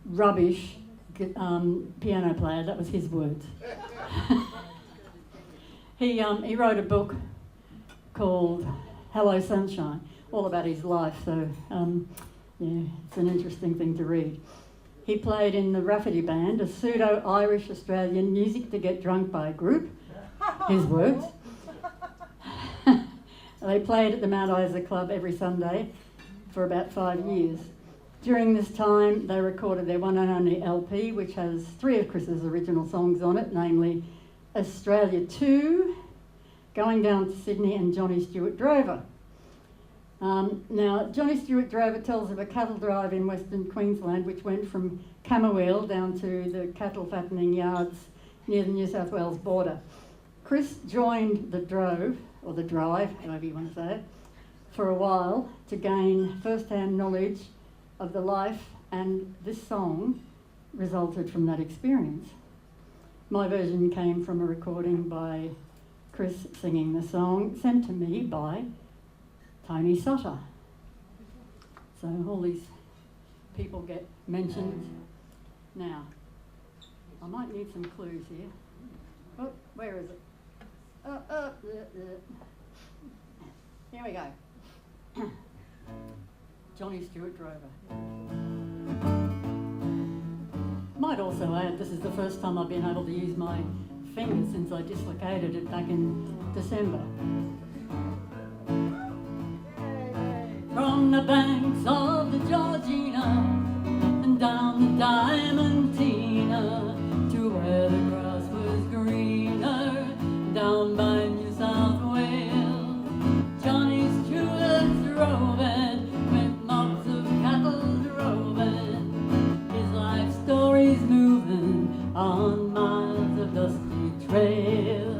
rubbish piano player. That was his words. He wrote a book called Hello Sunshine, all about his life, so yeah, it's an interesting thing to read. He played in the Rafferty Band, a pseudo-Irish Australian music to get drunk by group, his words. They played at the Mount Isa Club every Sunday for about 5 years. During this time, they recorded their one and only LP, which has 3 of Chris's original songs on it, namely Australia 2, Going Down to Sydney, and Johnny Stewart Drover. Now, Johnny Stewart Drover tells of a cattle drive in Western Queensland which went from Camberwell down to the cattle fattening yards near the New South Wales border. Chris joined the drove, or the drive, however you want to say it, for a while to gain first-hand knowledge of the life, and this song resulted from that experience. My version came from a recording by Chris singing the song, sent to me by Tony Sutter. So all these people get mentioned. Now, I might need some clues here. Oh, where is it? Here we go. Johnny Stewart Drover. Might also add, this is the first time I've been able to use my finger since I dislocated it back in December. From the banks of the Georgina and down the Diamantina to where the grass was greener down by New South Wales, Johnny Stewart's roving with mobs of cattle roving, his life story's moving on miles of dusty trails.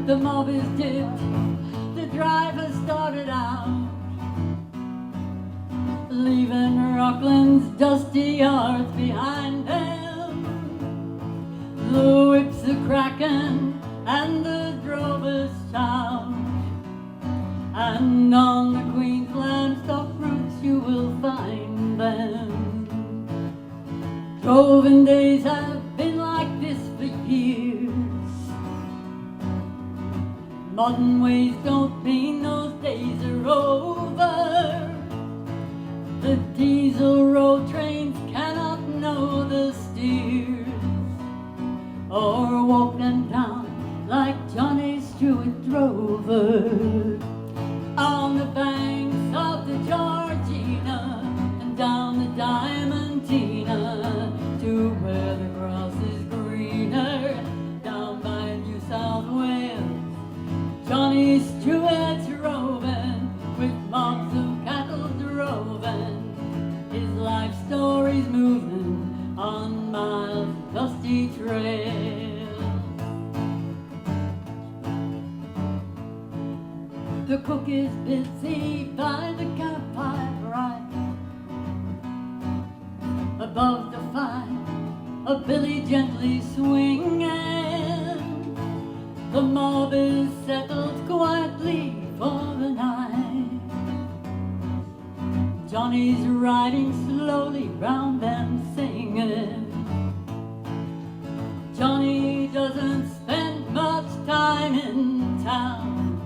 The mob is dipped, the driver started out, leaving Rockland's dusty yards behind them. The whips are cracking and the drovers shout, and on the Queensland stock routes you will find them. Droving days have been like this for years. Modern ways don't mean those days are over. The diesel road trains cannot know the steers, or walk them down like Johnny Stewart Drover. On the banks of the Georgina and down the Diamantina to where the grass is greener down by New South Wales, Johnny Stewart's roving with mobs of cattle droving, his life story's moving on miles of dusty trails. The cook is busy by the campfire bright, above the fire a billy gently swinging. The mob is settled quietly for the night. Johnny's riding slowly round them singing. Johnny doesn't spend much time in town,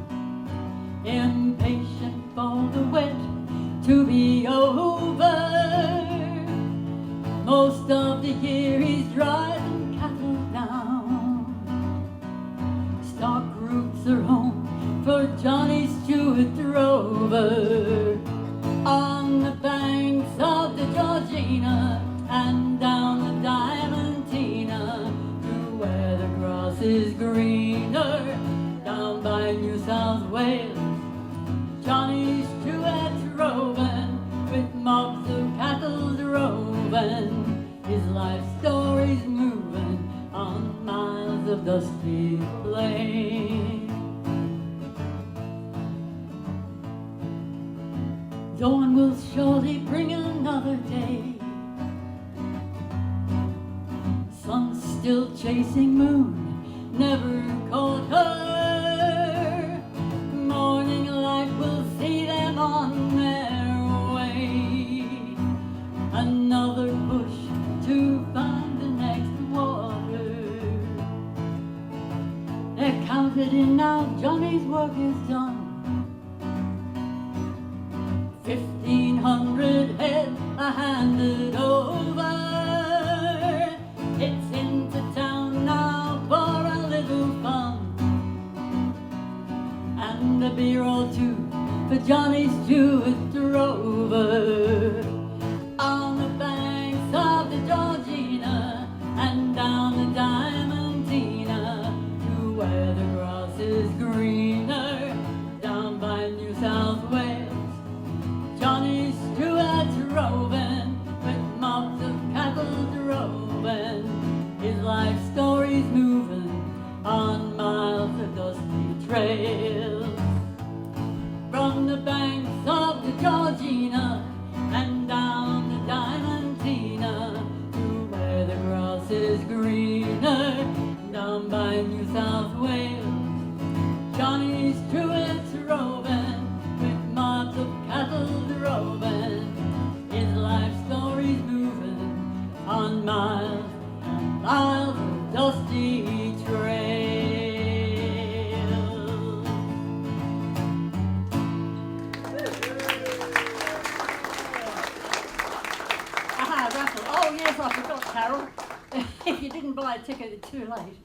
impatient for the wet to be over. Most of the year he's driving cattle down. Stock routes are home for Johnny Stewart Drover. On the banks of the Georgina and down the Diamantina to where the grass is greener down by New South Wales, Johnny Stewart's roving with sun still chasing moon never caught her. Morning light will see them on their way. Another push to find the next water. They're counted in now, Johnny's work is done. 1,500 head are handed over. It's into town now for a little fun, and a beer or two for Johnny Stewart Drover. On the banks of the Georgina and down the Diamantina to where the grass is greener, down by New South Wales. Johnny Stewart's roving with mobs of cattle droving. His life story's moving on miles of dusty trails. From the banks of the Georgina and down the Diamantina to where the grass is greener, down by New South Wales. Johnny Stewart's roving with mobs of cattle droving. His life story's moving on miles and miles of dusty trails. Aha, Russell. Oh yes, I forgot, Carol. If you didn't buy a ticket, it's too late.